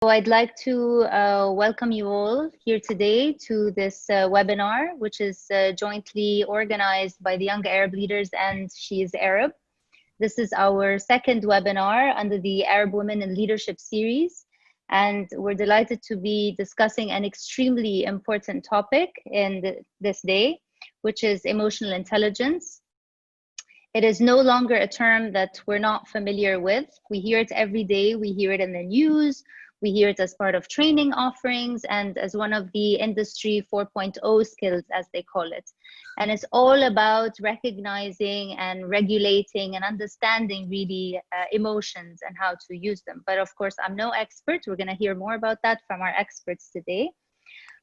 So I'd like to welcome you all here today to this webinar, which is jointly organized by the Young Arab Leaders and She is Arab. This is our second webinar under the Arab Women in Leadership series, and we're delighted to be discussing an extremely important topic in this day, which is emotional intelligence. It is no longer a term that we're not familiar with. We hear it every day. We hear it in the news. We hear it as part of training offerings and as one of the industry 4.0 skills, as they call it. And it's all about recognizing and regulating and understanding really emotions and how to use them. But of course, I'm no expert. We're going to hear more about that from our experts today.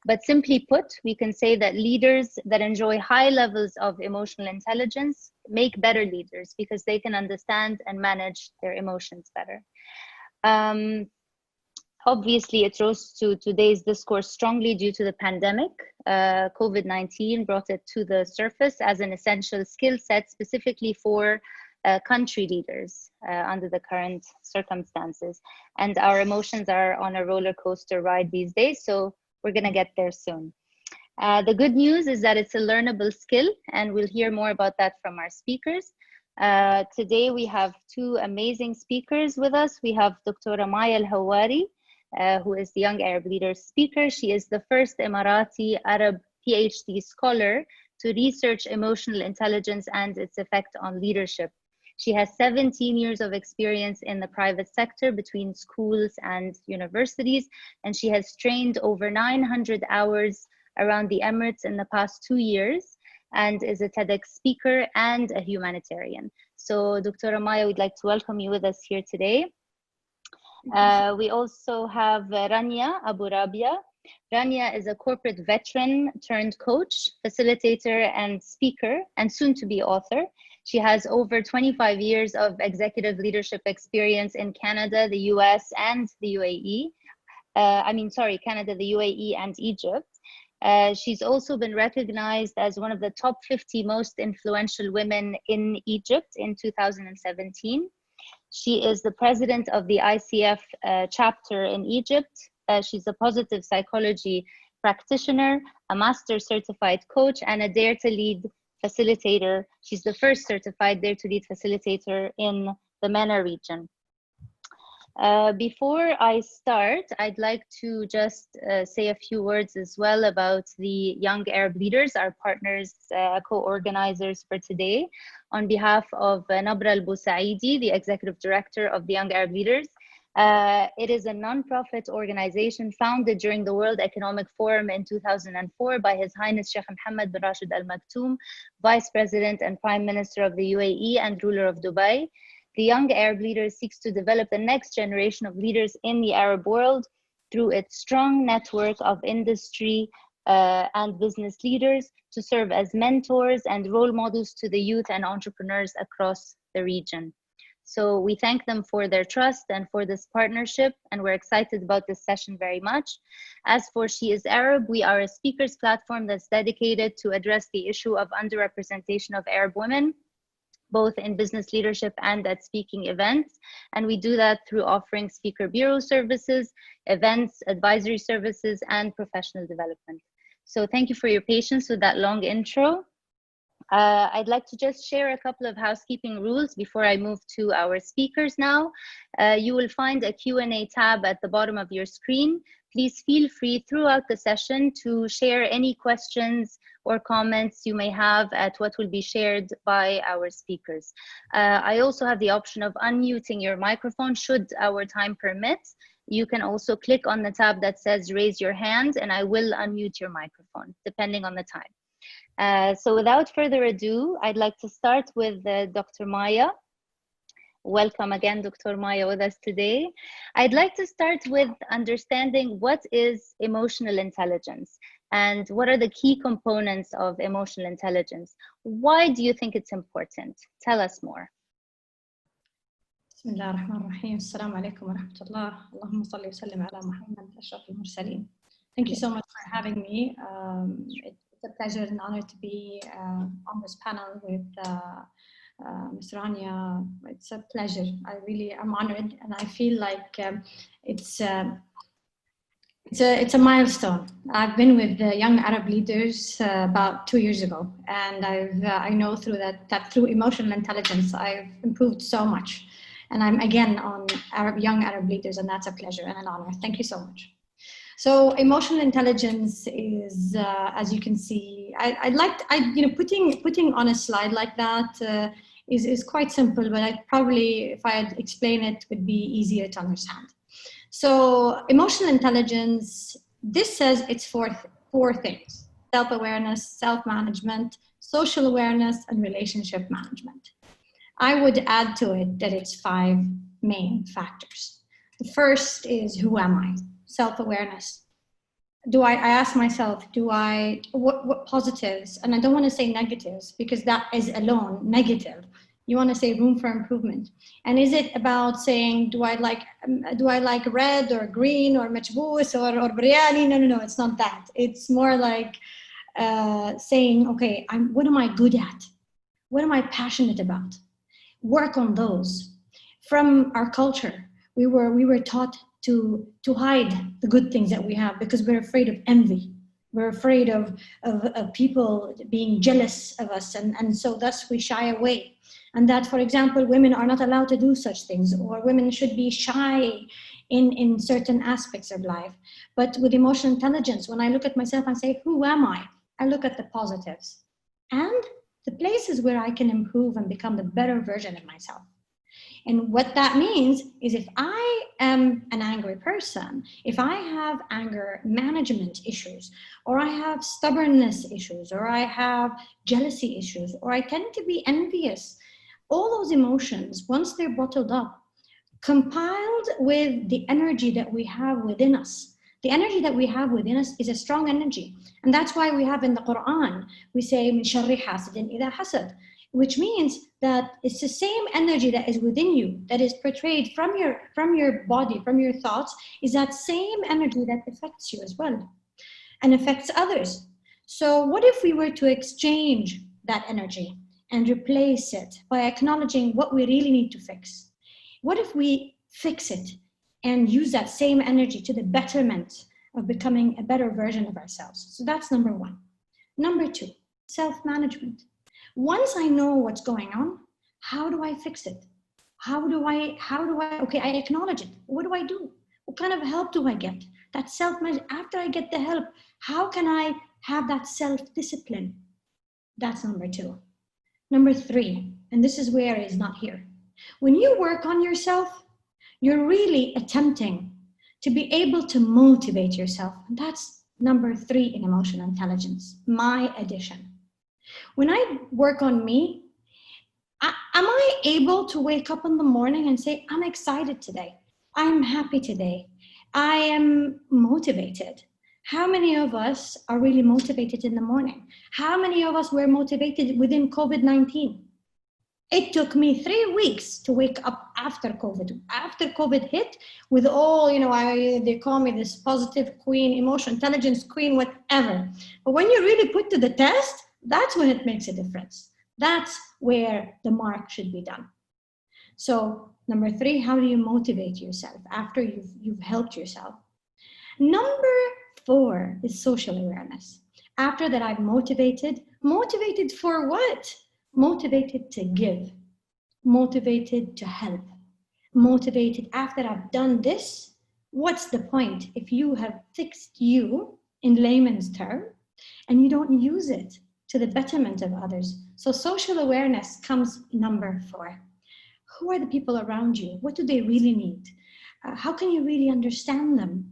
But simply put, we can say that leaders that enjoy high levels of emotional intelligence make better leaders because they can understand and manage their emotions better. Obviously, it rose to today's discourse strongly due to the pandemic. COVID-19 brought it to the surface as an essential skill set specifically for country leaders under the current circumstances. And our emotions are on a roller coaster ride these days, so we're going to get there soon. The good news is that it's a learnable skill, and we'll hear more about that from our speakers. Today, we have two amazing speakers with us. We have Dr. Rania AlHawary, who is the Young Arab Leaders speaker. She is the first Emirati Arab PhD scholar to research emotional intelligence and its effect on leadership. She has 17 years of experience in the private sector between schools and universities, and she has trained over 900 hours around the Emirates in the past 2 years and is a TEDx speaker and a humanitarian. So Dr. Rania, we'd like to welcome you with us here today. We also have Rania Abu Rabia. Rania is a corporate veteran turned coach, facilitator, and speaker, and soon to be author. She has over 25 years of executive leadership experience in Canada, the US, and the UAE. Canada, the UAE, and Egypt. She's also been recognized as one of the top 50 most influential women in Egypt in 2017. She is the president of the ICF chapter in Egypt. She's a positive psychology practitioner, a master certified coach, and a Dare to Lead facilitator. She's the first certified Dare to Lead facilitator in the MENA region. Before I start, I'd like to just say a few words as well about the Young Arab Leaders, our partners, co-organizers for today. On behalf of Nabra Al-Busaidi, the Executive Director of the Young Arab Leaders, it is a non-profit organization founded during the World Economic Forum in 2004 by His Highness Sheikh Mohammed bin Rashid Al Maktoum, Vice President and Prime Minister of the UAE and ruler of Dubai. The Young Arab Leaders seeks to develop the next generation of leaders in the Arab world through its strong network of industry and business leaders to serve as mentors and role models to the youth and entrepreneurs across the region. So we thank them for their trust and for this partnership, and we're excited about this session very much. As for She is Arab, we are a speakers platform that's dedicated to address the issue of underrepresentation of Arab women, both in business leadership and at speaking events. And we do that through offering speaker bureau services, events, advisory services, and professional development. So thank you for your patience with that long intro. I'd like to just share a couple of housekeeping rules before I move to our speakers now. You will find a Q&A tab at the bottom of your screen. Please feel free throughout the session to share any questions or comments you may have at what will be shared by our speakers. I also have the option of unmuting your microphone should our time permit. You can also click on the tab that says raise your hand and I will unmute your microphone depending on the time. So without further ado, I'd like to start with Dr. Maya. Welcome again, Dr. Maya, with us today. I'd like to start with understanding what is emotional intelligence and what are the key components of emotional intelligence. Why do you think it's important? Tell us more. بسم الله الرحمن الرحيم. السلام عليكم ورحمة الله. اللهم صل وسلم على محمد أشرف المرسلين. Thank you so much for having me. It's a pleasure and honor to be on this panel with Ms. Rania. It's a pleasure. I really am honored, and I feel like it's It's a milestone. I've been with the young Arab leaders about 2 years ago, and I know through that through emotional intelligence, I've improved so much. And I'm again on young Arab leaders, and that's a pleasure and an honor. Thank you so much. So emotional intelligence is, as you can see, putting on a slide like that is quite simple, but I'd probably, if I'd explain it, would be easier to understand. So emotional intelligence, this says it's four things: self-awareness, self-management, social awareness, and relationship management. I would add to it that it's 5 main factors. The first is, who am I? Self-awareness. I ask myself, what positives, and I don't want to say negatives because that is alone negative. You want to say room for improvement. And is it about saying, do I like red or green or machboos or biryani? No, it's not that. It's more like saying, okay, what am I good at? What am I passionate about? Work on those. From our culture, we were taught to hide the good things that we have because we're afraid of envy. We're afraid of people being jealous of us, and so thus we shy away. And that, for example, women are not allowed to do such things, or women should be shy in certain aspects of life. But with emotional intelligence, when I look at myself and say, who am I? I look at the positives and the places where I can improve and become the better version of myself. And what that means is, if I am an angry person, if I have anger management issues, or I have stubbornness issues, or I have jealousy issues, or I tend to be envious, all those emotions, once they're bottled up, compiled with the energy that we have within us. The energy that we have within us is a strong energy. And that's why we have in the Quran, we say, min sharri hasidin idha hasad, which means that it's the same energy that is within you, that is portrayed from your body, from your thoughts, is that same energy that affects you as well and affects others. So what if we were to exchange that energy and replace it by acknowledging what we really need to fix? What if we fix it and use that same energy to the betterment of becoming a better version of ourselves? So that's number 1. Number 2, self-management. Once I know what's going on, how do I fix it? Okay, I acknowledge it. What do I do? What kind of help do I get? That self-management, after I get the help, how can I have that self-discipline? That's number 2. Number 3, and this is where it's not here. When you work on yourself, you're really attempting to be able to motivate yourself. And that's number 3 in emotional intelligence, my addition. When I work on me, am I able to wake up in the morning and say, I'm excited today, I'm happy today, I am motivated? How many of us are really motivated in the morning? How many of us were motivated within COVID-19? It took me 3 weeks to wake up after COVID. After COVID hit, with all, they call me this positive queen, emotional intelligence queen, whatever. But when you really put to the test, that's when it makes a difference. That's where the mark should be done. So number 3, how do you motivate yourself after you've helped yourself? Number 4 is social awareness. After that, I'm motivated for what? Motivated to give, motivated to help, motivated after I've done this. What's the point if you have fixed you in layman's term and you don't use it to the betterment of others? So social awareness comes number 4. Who are the people around you? What do they really need? How can you really understand them?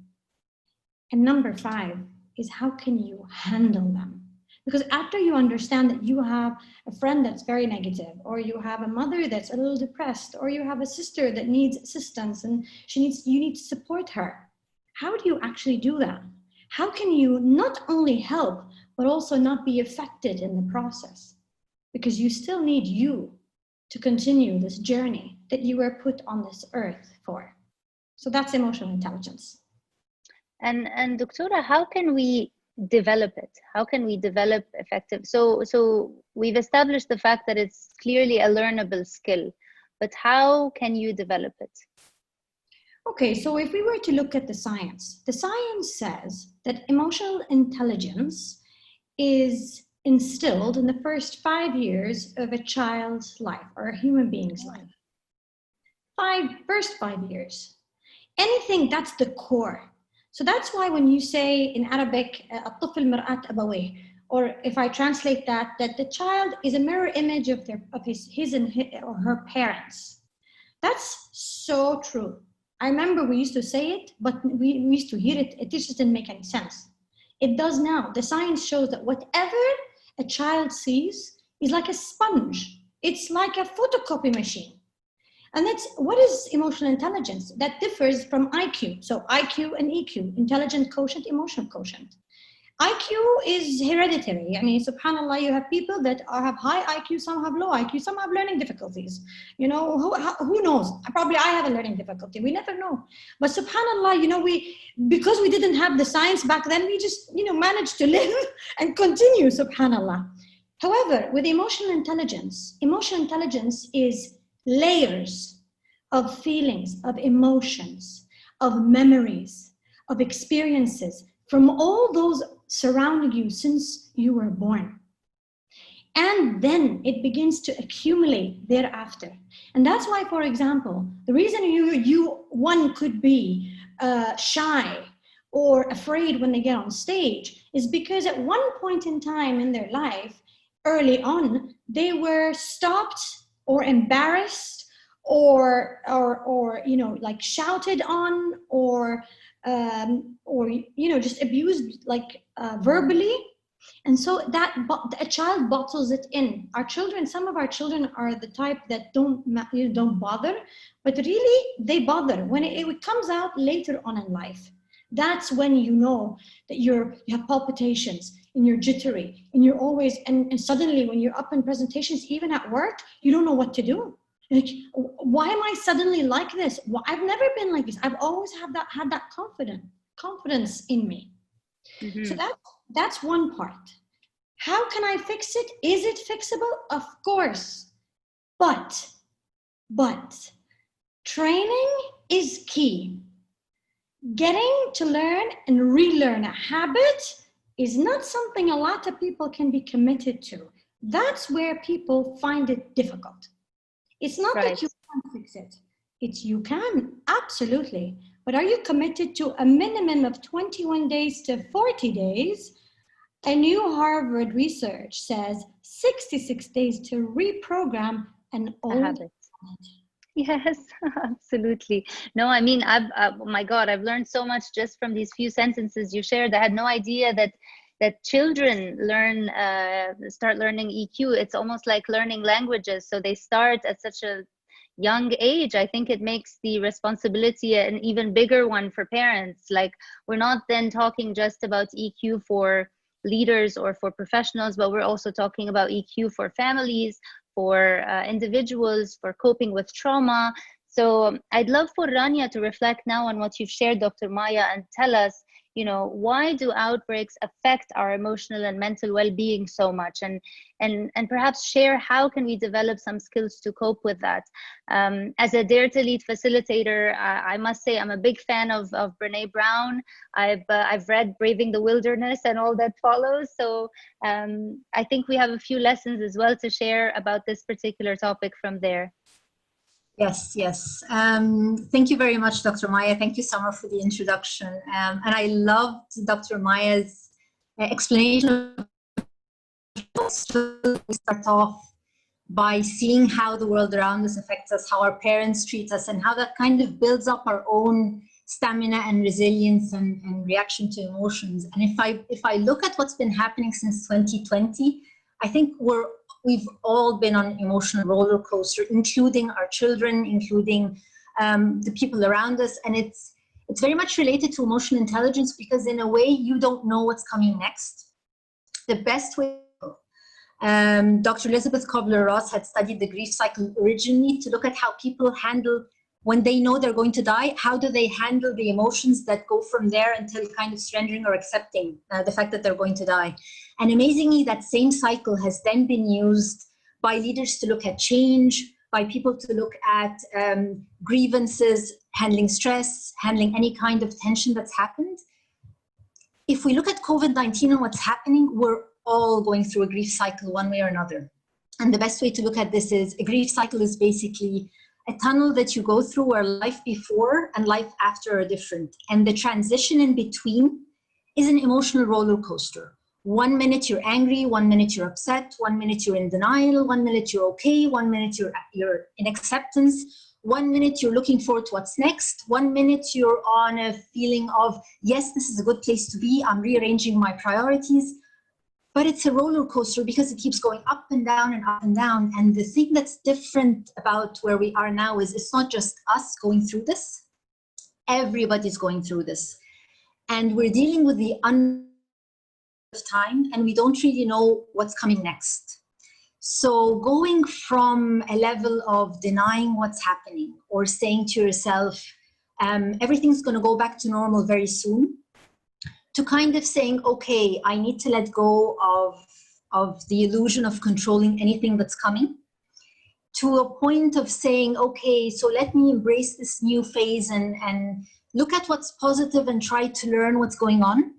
And number 5 is, how can you handle them? Because after you understand that you have a friend that's very negative, or you have a mother that's a little depressed, or you have a sister that needs assistance and you need to support her, how do you actually do that? How can you not only help, but also not be affected in the process? Because you still need you to continue this journey that you were put on this earth for. So that's emotional intelligence. And Doctora, how can we develop it? How can we develop effective? So we've established the fact that it's clearly a learnable skill, but how can you develop it? Okay, so if we were to look at the science says that emotional intelligence is instilled in the first 5 years of a child's life or a human being's life. First 5 years. Anything, that's the core. So that's why when you say in Arabic, الطفل مرآة أبويه, or if I translate that the child is a mirror image of his or her parents. That's so true. I remember we used to say it, but we used to hear it. It just didn't make any sense. It does now. The science shows that whatever a child sees is like a sponge. It's like a photocopy machine. And that's what is emotional intelligence? That differs from IQ. So IQ and EQ, intelligent quotient, emotional quotient. IQ is hereditary. I mean, subhanAllah, you have people that have high IQ, some have low IQ, some have learning difficulties. You know, who knows? Probably I have a learning difficulty. We never know. But subhanAllah, you know, because we didn't have the science back then, we just, you know, managed to live and continue, subhanAllah. However, with emotional intelligence is layers of feelings, of emotions, of memories, of experiences from all those surrounding you since you were born. And then it begins to accumulate thereafter. And that's why, for example, the reason one could be shy or afraid when they get on stage is because at one point in time in their life, early on, they were stopped or embarrassed or you know, like shouted on or you know, just abused like verbally. And so that a child bottles it in. Our children, some of our children are the type that don't bother, but really they bother when it comes out later on in life. That's when you know that you have palpitations and you're jittery and you're always, and suddenly when you're up in presentations, even at work, you don't know what to do. Like, why am I suddenly like this? Well, I've never been like this. I've always had that confidence in me. Mm-hmm. So that's one part. How can I fix it? Is it fixable? Of course. But training is key. Getting to learn and relearn a habit is not something a lot of people can be committed to. That's where people find it difficult. It's not right. That you can't fix it. It's you can, absolutely. But are you committed to a minimum of 21 days to 40 days? A new Harvard research says 66 days to reprogram an old habit. Yes, absolutely. No, I mean, oh my God, I've learned so much just from these few sentences you shared. I had no idea that children start learning EQ. It's almost like learning languages. So they start at such a young age. I think it makes the responsibility an even bigger one for parents. Like, we're not then talking just about EQ for leaders or for professionals, but we're also talking about EQ for families, for individuals, for coping with trauma. So I'd love for Rania to reflect now on what you've shared, Dr. Maya, and tell us, you know, why do outbreaks affect our emotional and mental well-being so much? And perhaps share how can we develop some skills to cope with that. As a Dare to Lead facilitator, I must say I'm a big fan of Brené Brown. I've read Braving the Wilderness and all that follows. So I think we have a few lessons as well to share about this particular topic from there. Yes. Thank you very much, Dr. Maya. Thank you, Samar, for the introduction. And I loved Dr. Maya's explanation of we start off by seeing how the world around us affects us, how our parents treat us, and how that kind of builds up our own stamina and resilience and reaction to emotions. And if I look at what's been happening since 2020, I think we've all been on an emotional roller coaster, including our children, including the people around us. And it's very much related to emotional intelligence because in a way you don't know what's coming next. The best way, Dr. Elizabeth Kubler-Ross had studied the grief cycle originally to look at how people handle when they know they're going to die. How do they handle the emotions that go from there until kind of surrendering or accepting the fact that they're going to die? And amazingly, that same cycle has then been used by leaders to look at change, by people to look at grievances, handling stress, handling any kind of tension that's happened. If we look at COVID-19 and what's happening, we're all going through a grief cycle one way or another. And the best way to look at this is a grief cycle is basically a tunnel that you go through where life before and life after are different. And the transition in between is an emotional roller coaster. 1 minute you're angry, 1 minute you're upset, 1 minute you're in denial, 1 minute you're okay, 1 minute you're in acceptance, 1 minute you're looking forward to what's next, 1 minute you're on a feeling of, yes, this is a good place to be, I'm rearranging my priorities. But it's a roller coaster because it keeps going up and down and up and down. And the thing that's different about where we are now is it's not just us going through this, everybody's going through this. And we're dealing with the of time, and we don't really know what's coming next. So going from a level of denying what's happening or saying to yourself, everything's going to go back to normal very soon, to kind of saying, okay, I need to let go of the illusion of controlling anything that's coming, to a point of saying, okay, so let me embrace this new phase and look at what's positive and try to learn what's going on,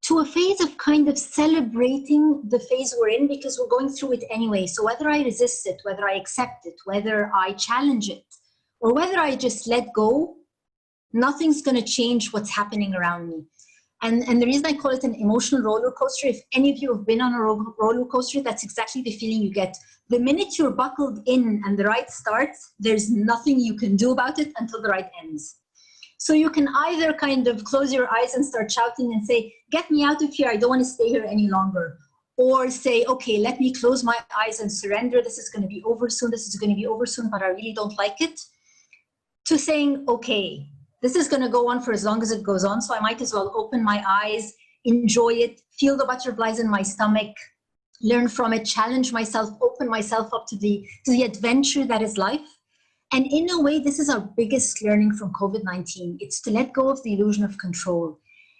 to a phase of kind of celebrating the phase we're in because we're going through it anyway. So whether I resist it, whether I accept it, whether I challenge it, or whether I just let go, nothing's going to change what's happening around me. And the reason I call it an emotional roller coaster, if any of you have been on a roller coaster, that's exactly the feeling you get. The minute you're buckled in and the ride starts, there's nothing you can do about it until the ride ends. So you can either kind of close your eyes and start shouting and say, get me out of here, I don't want to stay here any longer. Or say, okay, let me close my eyes and surrender, this is going to be over soon, this is going to be over soon, but I really don't like it. To saying, okay, this is going to go on for as long as it goes on, so I might as well open my eyes, enjoy it, feel the butterflies in my stomach, learn from it, challenge myself, open myself up to the adventure that is life. And in a way, this is our biggest learning from COVID-19. It's to let go of the illusion of control.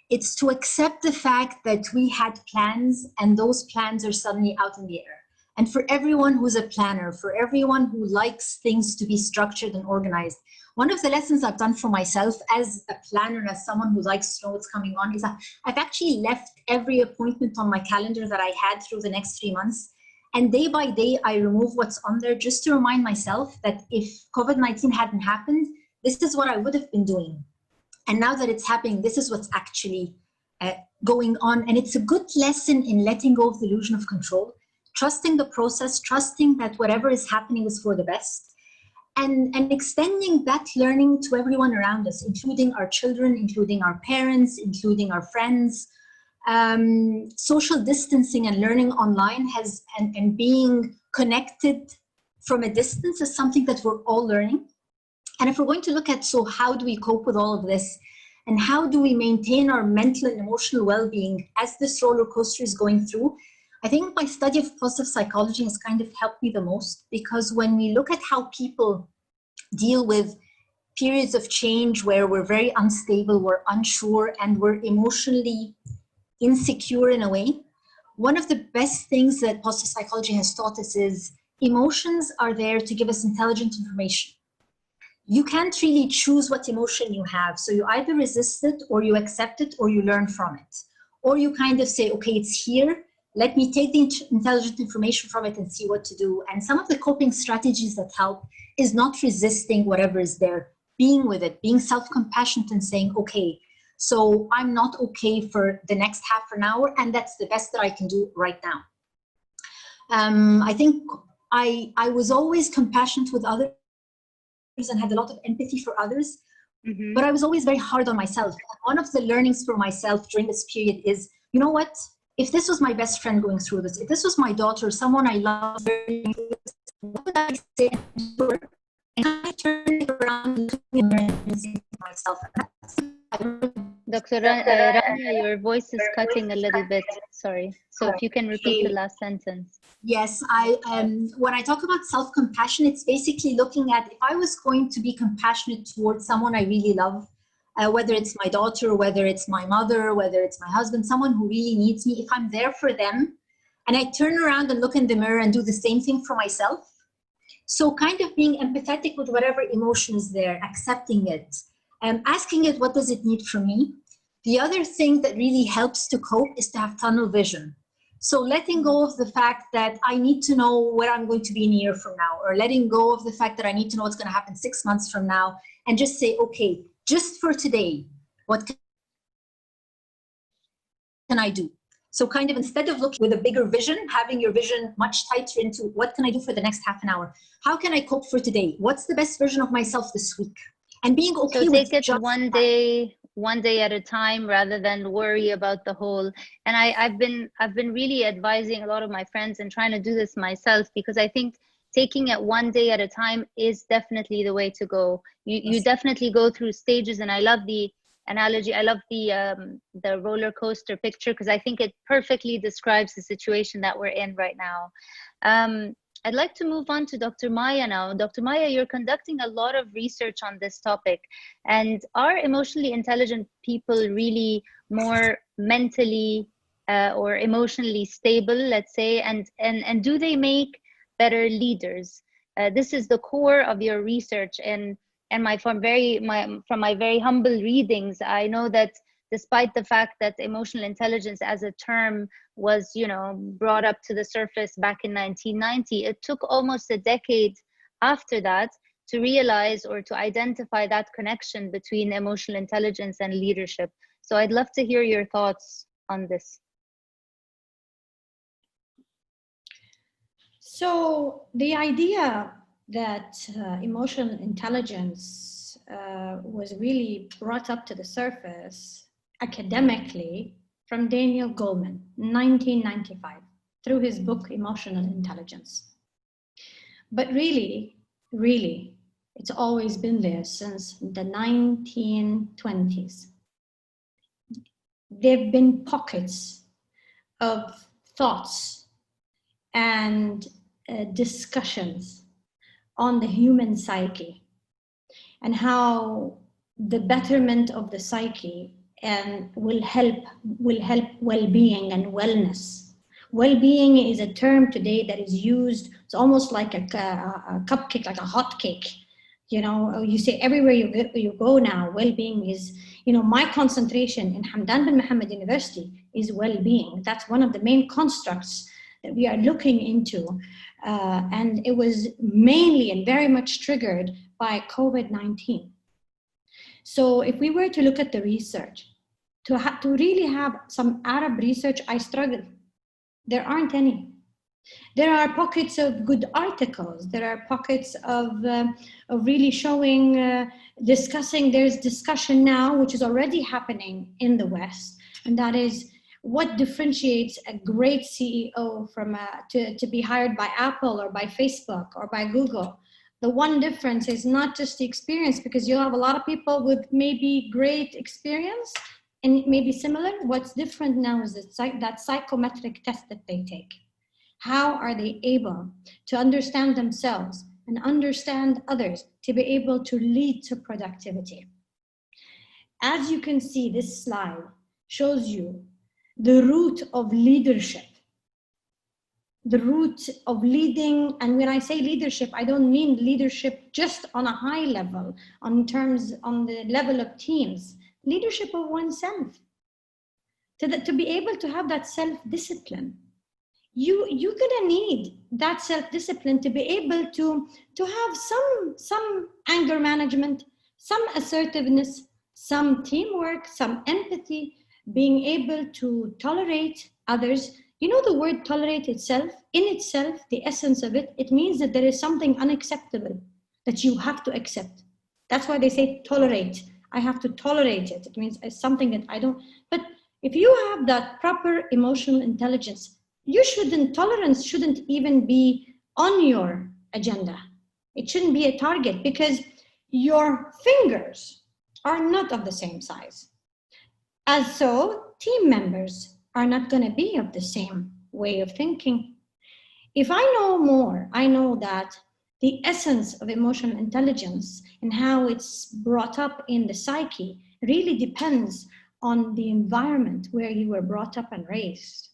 It's to accept the fact that we had plans and those plans are suddenly out in the air. And for everyone who's a planner, for everyone who likes things to be structured and organized, one of the lessons I've done for myself as a planner, as someone who likes to know what's coming on, is that I've actually left every appointment on my calendar that I had through the next 3 months. And day by day, I remove what's on there just to remind myself that if COVID-19 hadn't happened, this is what I would have been doing. And now that it's happening, this is what's actually going on. And it's a good lesson in letting go of the illusion of control, trusting the process, trusting that whatever is happening is for the best. And extending that learning to everyone around us, including our children, including our parents, including our friends. Social distancing and learning online and being connected from a distance is something that we're all learning. And if we're going to look at, so how do we cope with all of this? And how do we maintain our mental and emotional well-being as this roller coaster is going through? I think my study of positive psychology has kind of helped me the most, because when we look at how people deal with periods of change where we're very unstable, we're unsure, and we're emotionally insecure in a way, one of the best things that positive psychology has taught us is emotions are there to give us intelligent information. You can't really choose what emotion you have. So you either resist it, or you accept it, or you learn from it. Or you kind of say, okay, it's here. Let me take the intelligent information from it and see what to do. And some of the coping strategies that help is not resisting whatever is there, being with it, being self-compassionate and saying, okay, so I'm not okay for the next half an hour, and that's the best that I can do right now. I think I was always compassionate with others and had a lot of empathy for others, but I was always very hard on myself. One of the learnings for myself during this period is, you know what? If this was my best friend going through this, if this was my daughter, someone I love, what would I say to her? And I turned it around and say to myself, Dr. Rania, your voice is cutting a little bit. Sorry. So if you can repeat the last sentence. Yes, when I talk about self-compassion, it's basically looking at, if I was going to be compassionate towards someone I really love, whether it's my daughter, whether it's my mother, whether it's my husband, someone who really needs me, if I'm there for them, and I turn around and look in the mirror and do the same thing for myself, So kind of being empathetic with whatever emotion is there, accepting it, asking it, what does it need from me? The other thing that really helps to cope is to have tunnel vision. So letting go of the fact that I need to know where I'm going to be in a year from now, or letting go of the fact that I need to know what's going to happen 6 months from now, and just say, okay, just for today, what can I do? So kind of instead of looking with a bigger vision, having your vision much tighter into what can I do for the next half an hour? How can I cope for today? What's the best version of myself this week? And being okay with take it one day at a time rather than worry about the whole. And I've been really advising a lot of my friends and trying to do this myself, because I think taking it one day at a time is definitely the way to go. You definitely go through stages, and I love the analogy. I love the roller coaster picture, because I think it perfectly describes the situation that we're in right now. I'd like to move on to Dr. Maya now. Dr. Maya, you're conducting a lot of research on this topic, and are emotionally intelligent people really more mentally or emotionally stable, let's say, and do they make better leaders? This is the core of your research, and from my very humble readings, I know that despite the fact that emotional intelligence as a term was, brought up to the surface back in 1990, it took almost a decade after that to realize or to identify that connection between emotional intelligence and leadership. So I'd love to hear your thoughts on this. So the idea that emotional intelligence was really brought up to the surface academically from Daniel Goleman, 1995, through his book, Emotional Intelligence. But really, it's always been there since the 1920s. There have been pockets of thoughts and discussions on the human psyche and how the betterment of the psyche and will help well-being and wellness. Well-being is a term today that is used. It's almost like a cupcake, like a hot cake. You say everywhere you go now, well-being is, my concentration in Hamdan bin Mohammed University is well-being. That's one of the main constructs that we are looking into. And it was mainly and very much triggered by COVID-19. So if we were to look at the research, to really have some Arab research, I struggle. There aren't any. There are pockets of good articles. There are pockets of really showing, discussing. There's discussion now, which is already happening in the West, and that is what differentiates a great CEO from to be hired by Apple or by Facebook or by Google. The one difference is not just the experience, because you'll have a lot of people with maybe great experience and maybe similar. What's different now is that psychometric test that they take. How are they able to understand themselves and understand others to be able to lead to productivity? As you can see, this slide shows you the root of leadership. The root of leading, and when I say leadership, I don't mean leadership just on a high level, on the level of teams. Leadership of oneself. To be able to have that self-discipline. You're gonna need that self-discipline to be able to have some anger management, some assertiveness, some teamwork, some empathy, being able to tolerate others. The word tolerate itself, in itself, the essence of it, it means that there is something unacceptable that you have to accept. That's why they say tolerate. I have to tolerate it. It means it's something that I don't, but if you have that proper emotional intelligence, tolerance shouldn't even be on your agenda. It shouldn't be a target, because your fingers are not of the same size. As so, team members are not going to be of the same way of thinking. If I know more, I know that the essence of emotional intelligence and how it's brought up in the psyche really depends on the environment where you were brought up and raised.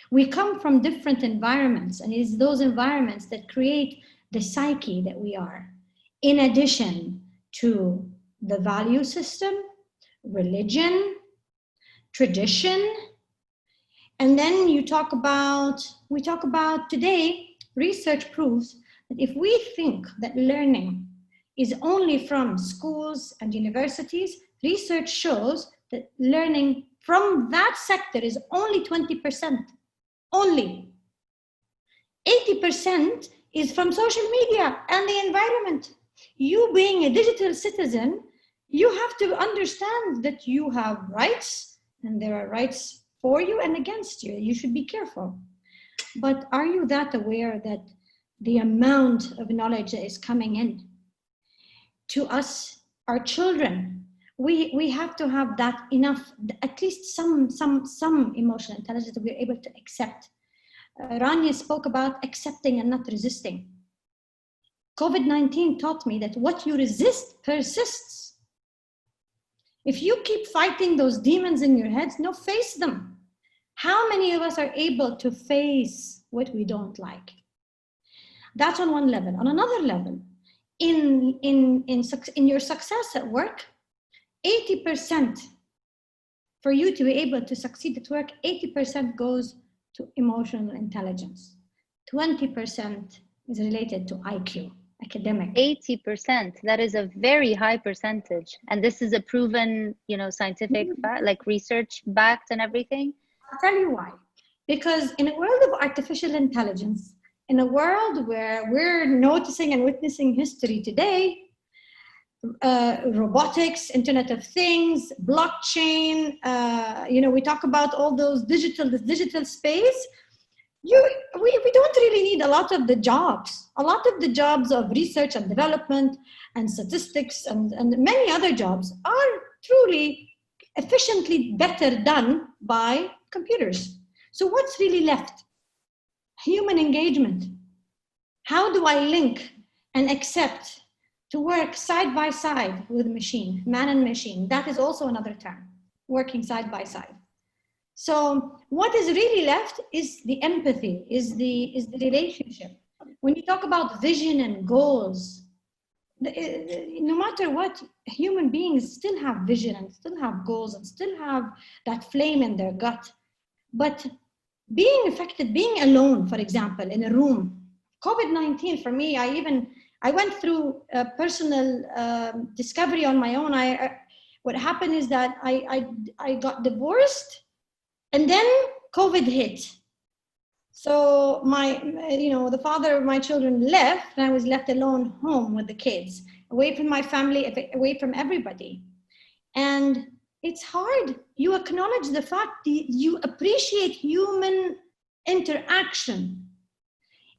We come from different environments, and it's those environments that create the psyche that we are, in addition to the value system, religion, tradition. And then we talk about today, research proves that if we think that learning is only from schools and universities, research shows that learning from that sector is only 20%. Only. 80% is from social media and the environment. You being a digital citizen, you have to understand that you have rights, and there are rights for you and against you. You should be careful. But are you that aware that the amount of knowledge that is coming in to us, our children, we have to have that enough, at least some emotional intelligence that we're able to accept. Rania spoke about accepting and not resisting. COVID-19 taught me that what you resist persists. If you keep fighting those demons in your heads, no, face them. How many of us are able to face what we don't like? That's on one level. On another level, in your success at work, 80% for you to be able to succeed at work, 80% goes to emotional intelligence. 20% is related to IQ, academic. 80%, that is a very high percentage. And this is a proven, scientific fact, like research backed and everything. I'll tell you why. Because in a world of artificial intelligence, in a world where we're noticing and witnessing history today, robotics, Internet of Things, blockchain, we talk about all those digital space. We don't really need a lot of the jobs. A lot of the jobs of research and development and statistics and many other jobs are truly efficiently better done by computers. So what's really left? Human engagement. How do I link and accept to work side by side with machine, man and machine? That is also another term, working side by side. So what is really left is the empathy, is the relationship. When you talk about vision and goals, no matter what, human beings still have vision and still have goals and still have that flame in their gut. But being affected, being alone, for example, in a room, COVID-19 for me, I went through a personal discovery on my own. What happened is that I got divorced, and then COVID hit. So the father of my children left, and I was left alone home with the kids, away from my family, away from everybody. And it's hard. You acknowledge the fact that you appreciate human interaction.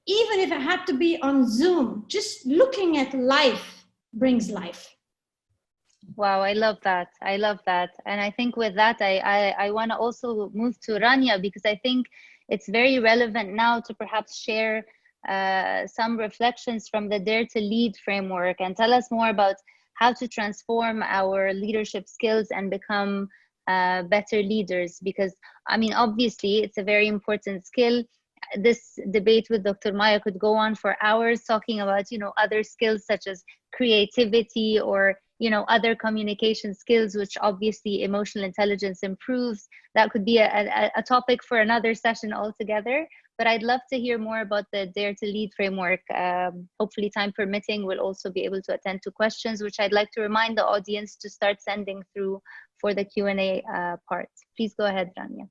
Even if it had to be on Zoom, just looking at life brings life. Wow, I love that. I love that. And I think with that, I want to also move to Rania, because I think it's very relevant now to perhaps share some reflections from the Dare to Lead framework and tell us more about how to transform our leadership skills and become better leaders. Because, obviously, it's a very important skill. This debate with Dr. Maya could go on for hours talking about, other skills such as creativity or, other communication skills, which obviously emotional intelligence improves. That could be a topic for another session altogether. But I'd love to hear more about the Dare to Lead framework. Hopefully, time permitting, we'll also be able to attend to questions, which I'd like to remind the audience to start sending through for the Q&A part. Please go ahead, Rania.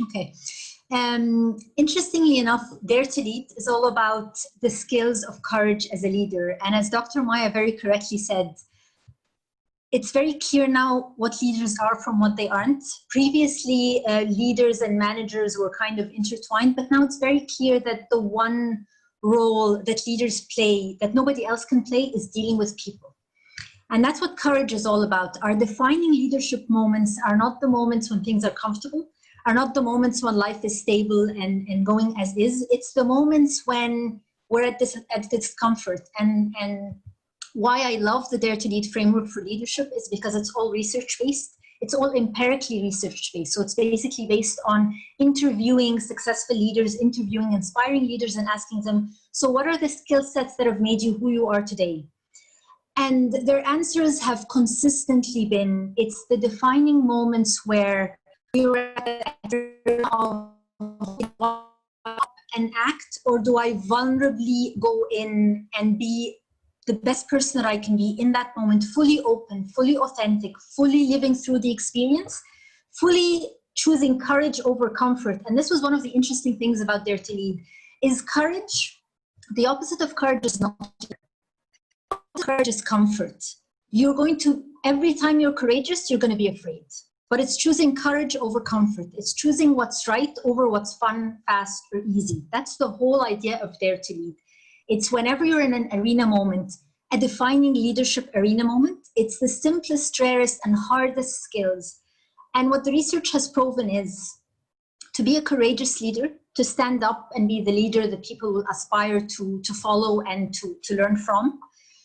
Okay. Interestingly enough, Dare to Lead is all about the skills of courage as a leader. And as Dr. Maya very correctly said, it's very clear now what leaders are from what they aren't. Previously, leaders and managers were kind of intertwined, but now it's very clear that the one role that leaders play that nobody else can play is dealing with people. And that's what courage is all about. Our defining leadership moments are not the moments when things are comfortable, are not the moments when life is stable and going as is. It's the moments when we're at discomfort. And why I love the Dare to Lead framework for leadership is because it's all research-based. It's all empirically research-based. So it's basically based on interviewing successful leaders, interviewing inspiring leaders and asking them, so what are the skill sets that have made you who you are today? And their answers have consistently been, it's the defining moments where you're at the and act, or do I vulnerably go in and be the best person that I can be in that moment, fully open, fully authentic, fully living through the experience, fully choosing courage over comfort. And this was one of the interesting things about Dare to Lead, is courage. The opposite of courage is not courage, is comfort. You're going to, every time you're courageous, you're going to be afraid. But it's choosing courage over comfort. It's choosing what's right over what's fun, fast, or easy. That's the whole idea of Dare to Lead. It's whenever you're in an arena moment, a defining leadership arena moment, it's the simplest, rarest, and hardest skills. And what the research has proven is to be a courageous leader, to stand up and be the leader that people will aspire to follow and to learn from.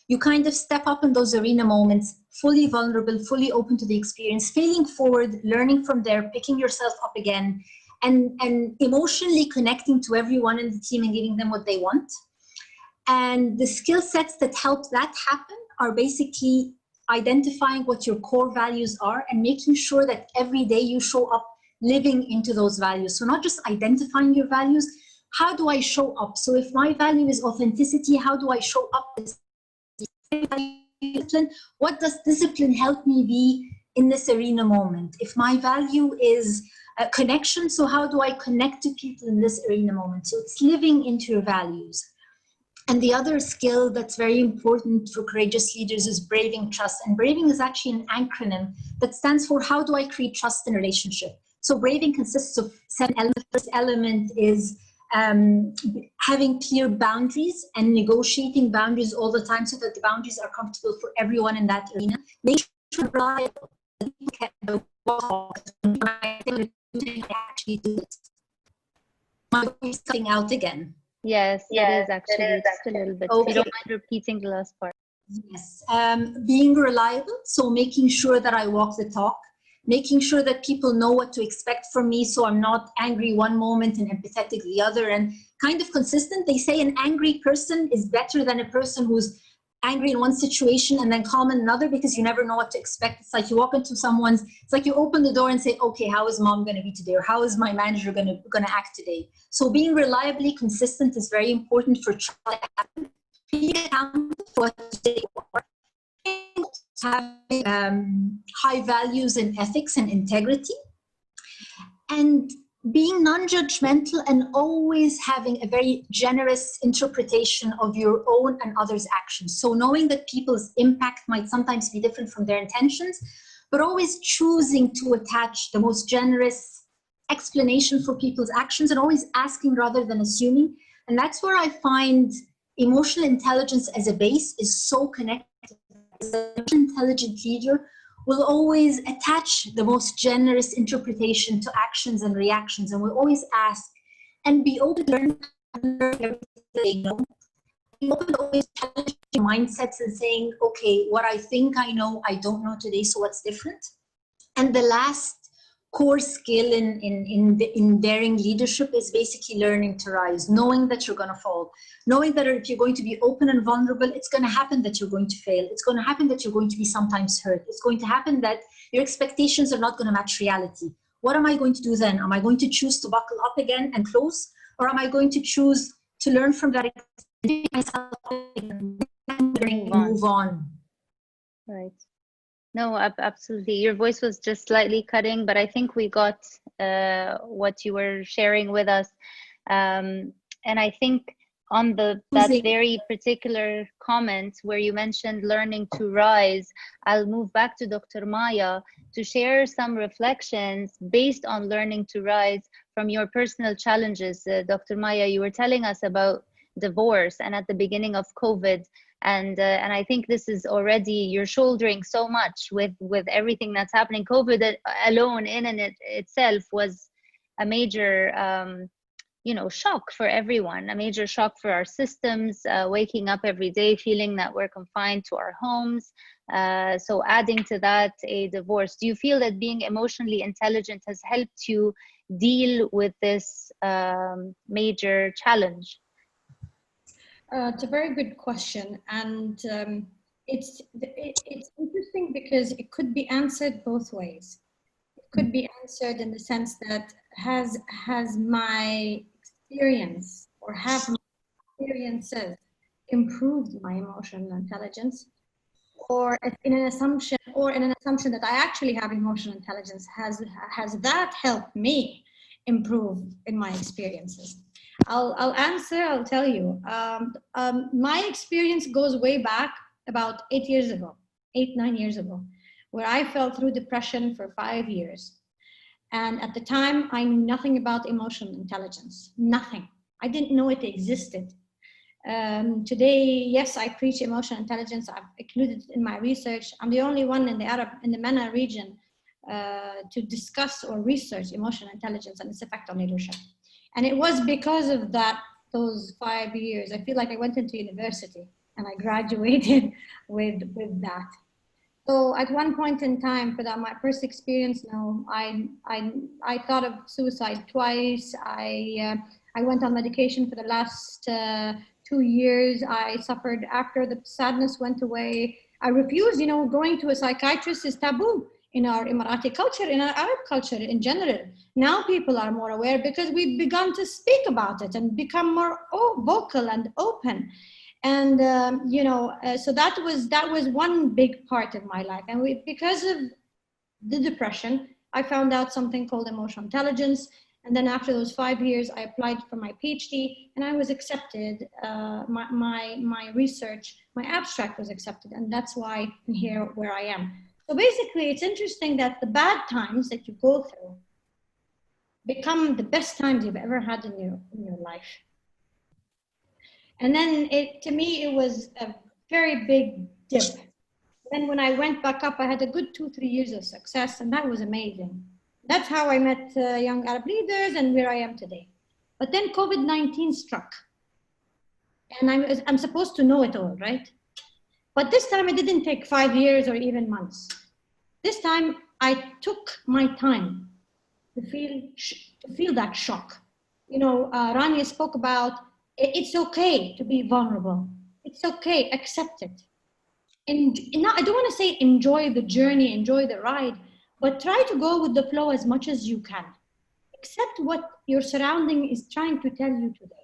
You kind of step up in those arena moments, fully vulnerable, fully open to the experience, failing forward, learning from there, picking yourself up again, and emotionally connecting to everyone in the team and giving them what they want. And the skill sets that help that happen are basically identifying what your core values are and making sure that every day you show up living into those values. So not just identifying your values, how do I show up? So if my value is authenticity, how do I show up? Discipline. What does discipline help me be in this arena moment? If my value is connection, so how do I connect to people in this arena moment? So it's living into your values. And the other skill that's very important for courageous leaders is braving trust. And braving is actually an acronym that stands for how do I create trust in a relationship? So braving consists of 7 elements. The first element is having clear boundaries and negotiating boundaries all the time so that the boundaries are comfortable for everyone in that arena. Make sure reliable. Actually do it. My voice cutting out again. Yes, it is actually just a little bit. Okay. If you don't mind repeating the last part. Yes, being reliable, so making sure that I walk the talk, making sure that people know what to expect from me, so I'm not angry one moment and empathetic the other, and kind of consistent. They say an angry person is better than a person who's angry in one situation and then calm in another, because you never know what to expect. It's like you walk into someone's, it's like you open the door and say, okay, how is mom going to be today? Or how is my manager going to act today? So being reliably consistent is very important for being accountable for what they are. Having high values and ethics and integrity, and being non-judgmental and always having a very generous interpretation of your own and others' actions. So knowing that people's impact might sometimes be different from their intentions, but always choosing to attach the most generous explanation for people's actions and always asking rather than assuming. And that's where I find emotional intelligence as a base is so connected. An intelligent leader will always attach the most generous interpretation to actions and reactions, and will always ask and be open to learn everything they know. Be open to always challenging mindsets and saying, okay, what I think I know, I don't know today, so what's different? And the last core skill in daring leadership is basically learning to rise, knowing that you're going to fall, knowing that if you're going to be open and vulnerable, it's going to happen that you're going to fail. It's going to happen that you're going to be sometimes hurt. It's going to happen that your expectations are not going to match reality. What am I going to do then? Am I going to choose to buckle up again and close? Or am I going to choose to learn from that and move on? Right. No, absolutely. Your voice was just slightly cutting, but I think we got what you were sharing with us. And I think on that very particular comment where you mentioned learning to rise, I'll move back to Dr. Maya to share some reflections based on learning to rise from your personal challenges. Dr. Maya, you were telling us about divorce and at the beginning of COVID. And I think this is already, you're shouldering so much with everything that's happening. COVID alone in and itself was a major shock for everyone, a major shock for our systems, waking up every day feeling that we're confined to our homes. So adding to that, a divorce. Do you feel that being emotionally intelligent has helped you deal with this major challenge? It's a very good question, and it's interesting because it could be answered both ways. It could be answered in the sense that has my experience or have my experiences improved my emotional intelligence, or in an assumption that I actually have emotional intelligence, has that helped me improve in my experiences? I'll answer. I'll tell you. My experience goes way back about 9 years ago, where I fell through depression for 5 years. And at the time, I knew nothing about emotional intelligence, nothing. I didn't know it existed. Today, yes, I preach emotional intelligence. I've included it in my research. I'm the only one in the MENA region to discuss or research emotional intelligence and its effect on leadership. And it was because of those 5 years. I feel like I went into university and I graduated with that. So at one point in time, for my first experience, I thought of suicide twice. I went on medication for the last 2 years. I suffered after the sadness went away. I refused, going to a psychiatrist is taboo in our Emirati culture, in our Arab culture in general. Now people are more aware because we've begun to speak about it and become more vocal and open. And so that was one big part of my life. And because of the depression, I found out something called emotional intelligence. And then after those 5 years, I applied for my PhD and I was accepted. My research, my abstract was accepted. And that's why I'm here where I am. So basically, it's interesting that the bad times that you go through become the best times you've ever had in your life. And then to me, it was a very big dip. Then when I went back up, I had a good 2-3 years of success, and that was amazing. That's how I met young Arab leaders and where I am today. But then COVID-19 struck. And I'm supposed to know it all, right? But this time it didn't take 5 years or even months. This time I took my time to feel that shock. Rania spoke about it's okay to be vulnerable. It's okay, accept it. And I don't want to say enjoy the journey, enjoy the ride, but try to go with the flow as much as you can. Accept what your surrounding is trying to tell you today.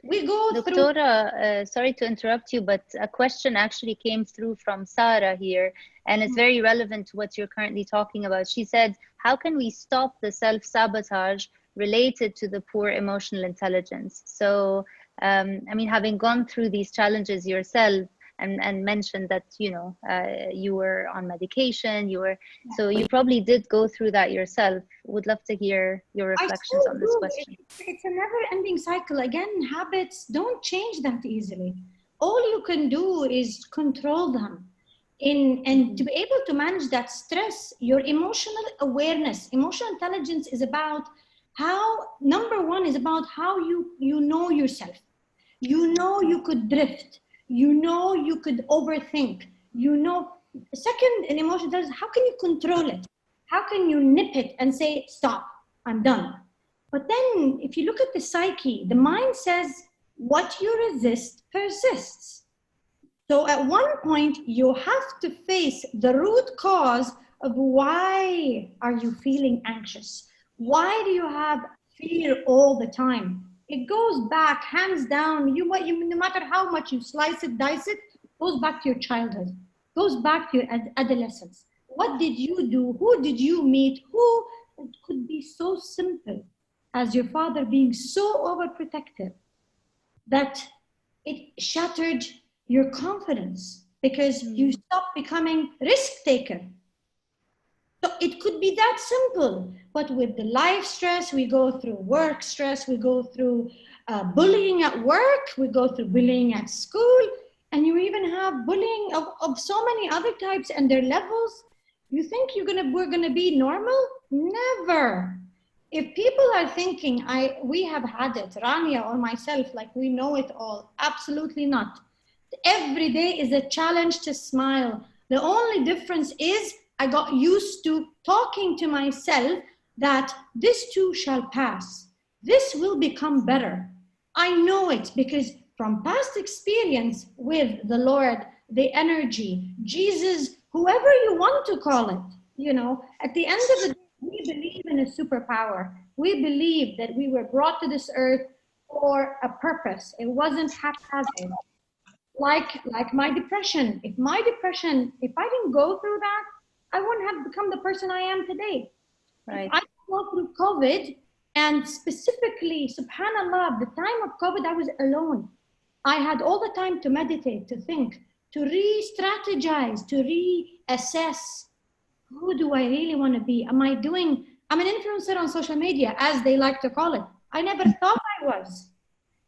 We go Doctora, sorry to interrupt you, but a question actually came through from Sarah here, and it's very relevant to what you're currently talking about. She said, how can we stop the self-sabotage related to the poor emotional intelligence? So, having gone through these challenges yourself and mentioned that, you were on medication, so you probably did go through that yourself. Would love to hear your reflections on this question. It's a never-ending cycle. Again, habits don't change that easily. All you can do is control them. And to be able to manage that stress, your emotional awareness, emotional intelligence is about number one is about how you know yourself. You could drift. You could overthink. Second, in emotional intelligence, how can you control it? How can you nip it and say, stop, I'm done? But then if you look at the psyche, the mind says, what you resist persists. So at one point, you have to face the root cause of why are you feeling anxious? Why do you have fear all the time? It goes back, hands down, no matter how much you slice it, dice it, goes back to your childhood, goes back to your adolescence. What did you do? Who did you meet? It could be so simple as your father being so overprotective that it shattered your confidence because you stopped becoming risk taker. So it could be that simple, but with the life stress, we go through work stress, we go through bullying at work, we go through bullying at school, and you even have bullying of so many other types and their levels. You think we're gonna be normal? Never. if people are thinking we have had it, Rania or myself, like we know it all, absolutely not. Every day is a challenge to smile. The only difference is I got used to talking to myself that this too shall pass. This will become better. I know it because from past experience with the Lord, the energy, Jesus, whoever you want to call it, you know, at the end of the day, we believe in a superpower. We believe that we were brought to this earth for a purpose. It wasn't haphazard. Like my depression. If I didn't go through that, I wouldn't have become the person I am today. Right. If I go through COVID, and specifically, subhanAllah, the time of COVID, I was alone. I had all the time to meditate, to think, to re-strategize, to reassess. Who do I really want to be? I'm an influencer on social media, as they like to call it. I never thought I was.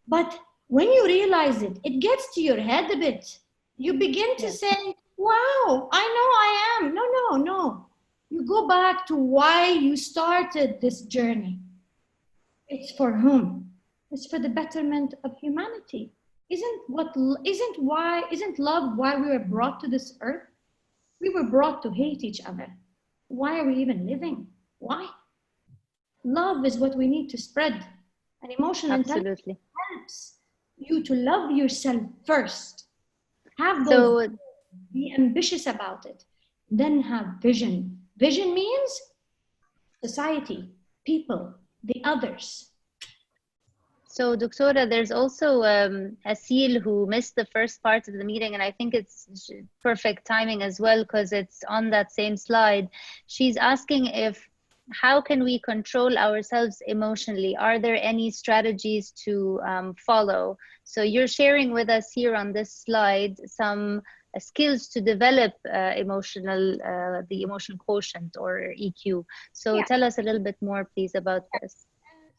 But when you realize it, it gets to your head a bit. You begin to say, wow, I know I am. No. You go back to why you started this journey. It's for whom? It's for the betterment of humanity. Isn't love why we were brought to this earth? We were brought to hate each other. Why are we even living? Why? Love is what we need to spread. And emotional intelligence helps you to love yourself first. Have those, be ambitious about it. Then have vision. Vision means society, people, the others. So, Doctora, there's also Asil who missed the first part of the meeting, and I think it's perfect timing as well because it's on that same slide. She's asking how can we control ourselves emotionally? Are there any strategies to follow? So you're sharing with us here on this slide some skills to develop the emotional quotient or EQ. So tell us a little bit more, please, about this.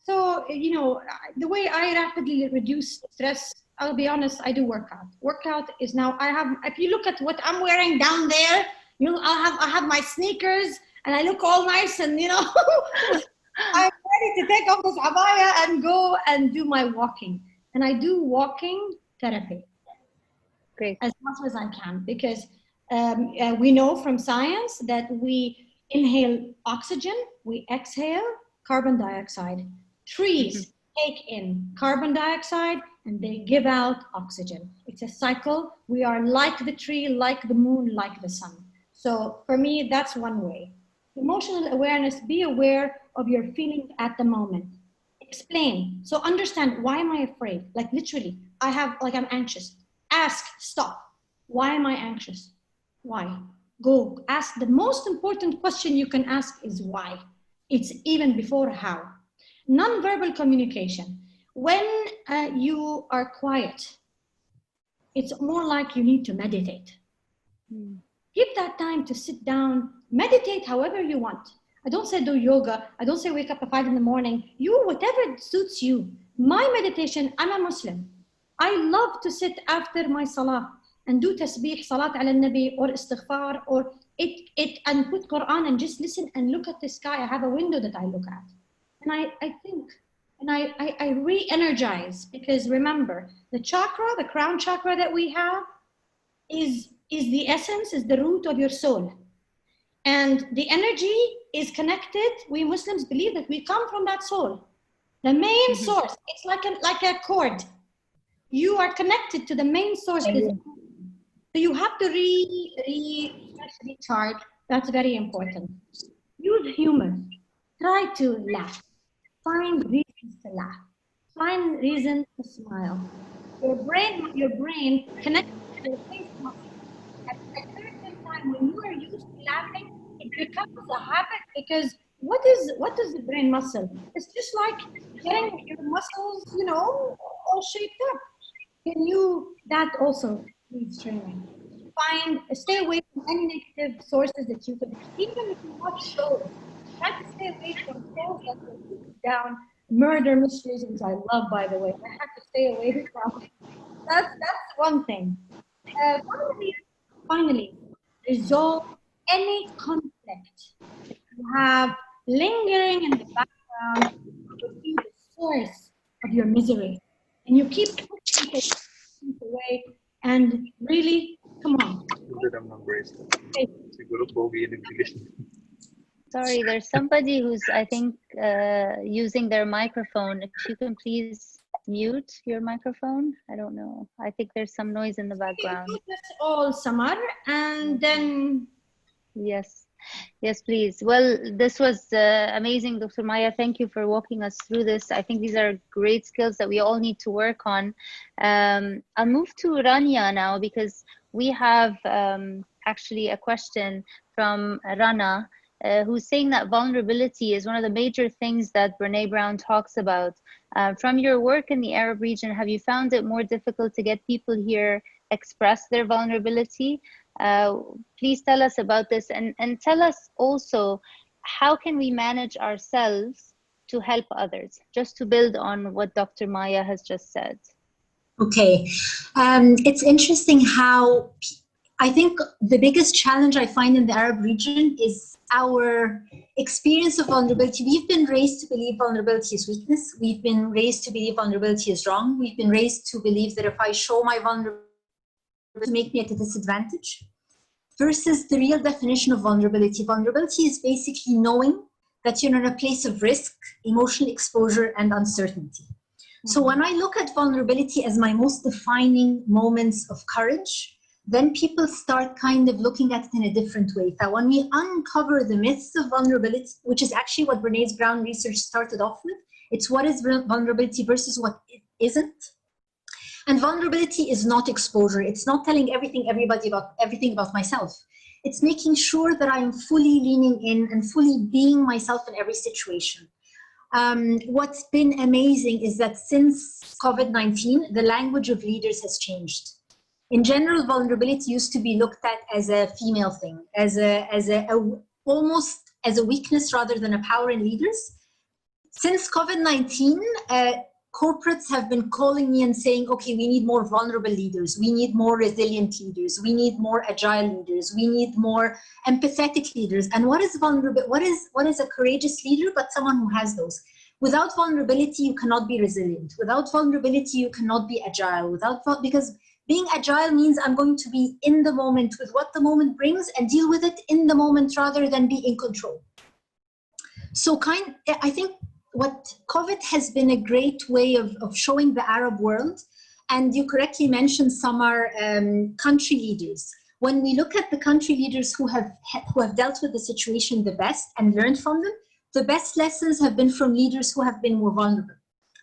So, you know, the way I rapidly reduce stress, I'll be honest, I do workout. Workout is now, if you look at what I'm wearing down there, I have my sneakers and I look all nice and, you know, I'm ready to take off this abaya and go and do my walking. And I do walking therapy. Great. As much as I can, because we know from science that we inhale oxygen, we exhale carbon dioxide. Trees take in carbon dioxide and they give out oxygen. It's a cycle. We are like the tree, like the moon, like the sun. So for me, that's one way. Emotional awareness, be aware of your feelings at the moment. Explain. So understand, why am I afraid? Like literally, I'm anxious. Ask, stop. Why am I anxious? Why? Go ask. The most important question you can ask is why. It's even before how. Non-verbal communication. When you are quiet, it's more like you need to meditate. Give that time to sit down, meditate however you want. I don't say do yoga. I don't say wake up at 5 in the morning. Whatever suits you. My meditation, I'm a Muslim. I love to sit after my salah and do tasbih, salat ala nabi, or istighfar, or and put Quran and just listen and look at the sky. I have a window that I look at. And I think, and I re-energize, because remember, the chakra, the crown chakra that we have is the essence, is the root of your soul. And the energy is connected. We Muslims believe that we come from that soul. The main source, it's like a cord. You are connected to the main source. So you have to recharge. That's very important. Use humor. Try to laugh. Find reasons to laugh. Find reasons to smile. Your brain connects to the face muscle. At a certain time, when you are used to laughing, it becomes a habit, because what is the brain muscle? It's just like getting your muscles, all shaped up. That also needs training. Stay away from any negative sources that you could, even if you watch shows, try to stay away from shows that will keep you down. Murder mysteries, which I love, by the way, I have to stay away from. That's one thing. Finally, resolve any conflict you have lingering in the background could be the source of your misery. And you keep pushing things away, and really, come on. Sorry, there's somebody who's, I think, using their microphone. If you can please mute your microphone. I don't know. I think there's some noise in the background. That's all, Samar, and then... Yes. Yes, please. Well, this was amazing, Dr. Maya. Thank you for walking us through this. I think these are great skills that we all need to work on. I'll move to Rania now, because we have actually a question from Rana, who's saying that vulnerability is one of the major things that Brené Brown talks about. From your work in the Arab region, have you found it more difficult to get people here express their vulnerability? Please tell us about this, and tell us also, how can we manage ourselves to help others, just to build on what Dr. Maya has just said. Okay, it's interesting how I think the biggest challenge I find in the Arab region is our experience of vulnerability. We've been raised to believe vulnerability is weakness. We've been raised to believe vulnerability is wrong. We've been raised to believe that if I show my vulnerability, to make me at a disadvantage, versus the real definition of vulnerability. Vulnerability is basically knowing that you're in a place of risk, emotional exposure, and uncertainty. So when I look at vulnerability as my most defining moments of courage, then people start kind of looking at it in a different way. That when we uncover the myths of vulnerability, which is actually what Brené Brown research started off with, it's what is vulnerability versus what it isn't. And vulnerability is not exposure. It's not telling everything about myself. It's making sure that I'm fully leaning in and fully being myself in every situation. What's been amazing is that since COVID-19, the language of leaders has changed. In general, vulnerability used to be looked at as a female thing, almost as a weakness rather than a power in leaders. Since COVID-19, corporates have been calling me and saying, okay, we need more vulnerable leaders. We need more resilient leaders. We need more agile leaders. We need more empathetic leaders. And what is vulnerable? What is a courageous leader but someone who has those? Without vulnerability, you cannot be resilient. Without vulnerability, you cannot be agile. Because being agile means I'm going to be in the moment with what the moment brings and deal with it in the moment rather than be in control. So I think what COVID has been a great way of showing the Arab world, and you correctly mentioned some are country leaders. When we look at the country leaders who have dealt with the situation the best and learned from them, the best lessons have been from leaders who have been more vulnerable,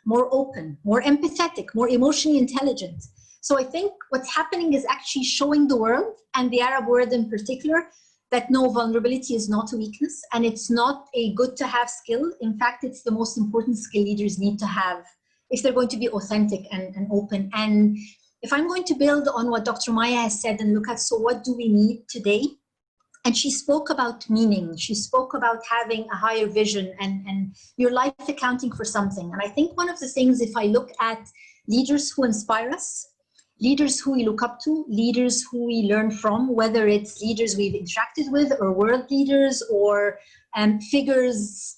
more open, more empathetic, more emotionally intelligent. So I think what's happening is actually showing the world, and the Arab world in particular, that no, vulnerability is not a weakness and it's not a good to have skill. In fact, it's the most important skill leaders need to have if they're going to be authentic and open. And if I'm going to build on what Dr. Maya has said and look at, so what do we need today? And she spoke about meaning. She spoke about having a higher vision and your life accounting for something. And I think one of the things, if I look at leaders who inspire us, leaders who we look up to, leaders who we learn from, whether it's leaders we've interacted with or world leaders or figures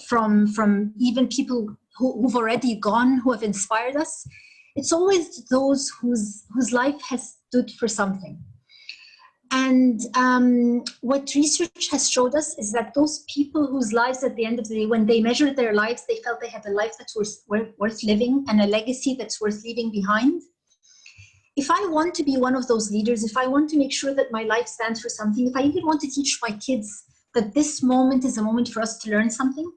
from even people who've already gone, who have inspired us. It's always those whose life has stood for something. And what research has showed us is that those people whose lives at the end of the day, when they measured their lives, they felt they had a life that's worth living and a legacy that's worth leaving behind. If I want to be one of those leaders, if I want to make sure that my life stands for something, if I even want to teach my kids that this moment is a moment for us to learn something,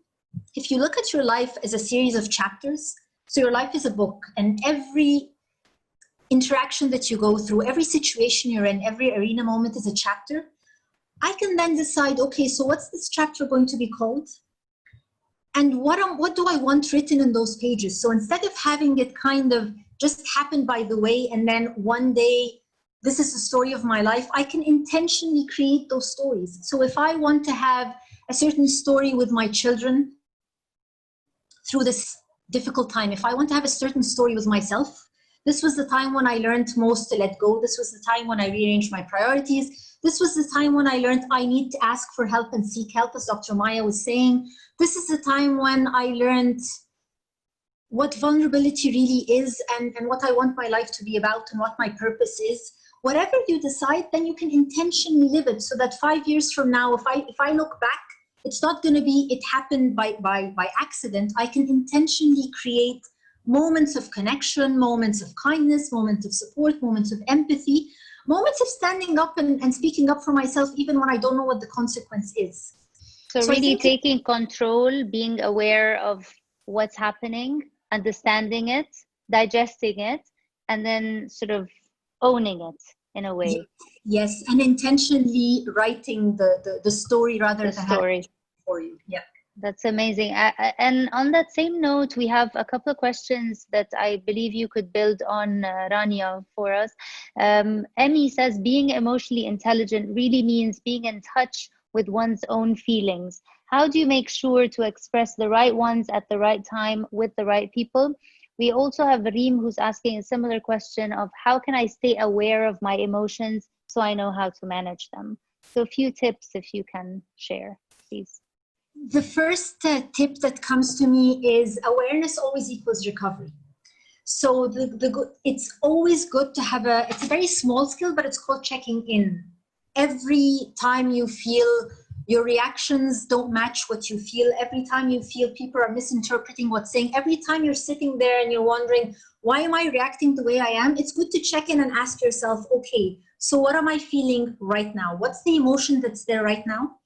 if you look at your life as a series of chapters, so your life is a book, and every interaction that you go through, every situation you're in, every arena moment is a chapter, I can then decide, okay, so what's this chapter going to be called? And what do I want written in those pages? So instead of having it kind of just happen by the way, and then one day, this is the story of my life, I can intentionally create those stories. So if I want to have a certain story with my children through this difficult time, if I want to have a certain story with myself, This was the time when I learned most to let go. This was the time when I rearranged my priorities. This was the time when I learned I need to ask for help and seek help, as Dr. Maya was saying. This is the time when I learned what vulnerability really is, and what I want my life to be about, and what my purpose is. Whatever you decide, then you can intentionally live it, so that 5 years from now, if I look back, it's not going to be it happened by accident. I can intentionally create moments of connection, moments of kindness, moments of support, moments of empathy, moments of standing up and speaking up for myself, even when I don't know what the consequence is. So really taking control, being aware of what's happening, understanding it, digesting it, and then sort of owning it in a way. Yes, and intentionally writing the story rather than having it for you. Yeah. That's amazing. And on that same note, we have a couple of questions that I believe you could build on, Rania, for us. Emmy says, being emotionally intelligent really means being in touch with one's own feelings. How do you make sure to express the right ones at the right time with the right people? We also have Reem who's asking a similar question of how can I stay aware of my emotions so I know how to manage them? So a few tips if you can share, please. The first tip that comes to me is awareness always equals recovery. So it's always good to have it's a very small skill, but it's called checking in. Every time you feel your reactions don't match what you feel, every time you feel people are misinterpreting what's saying, every time you're sitting there and you're wondering, why am I reacting the way I am? It's good to check in and ask yourself, okay, so what am I feeling right now? What's the emotion that's there right now?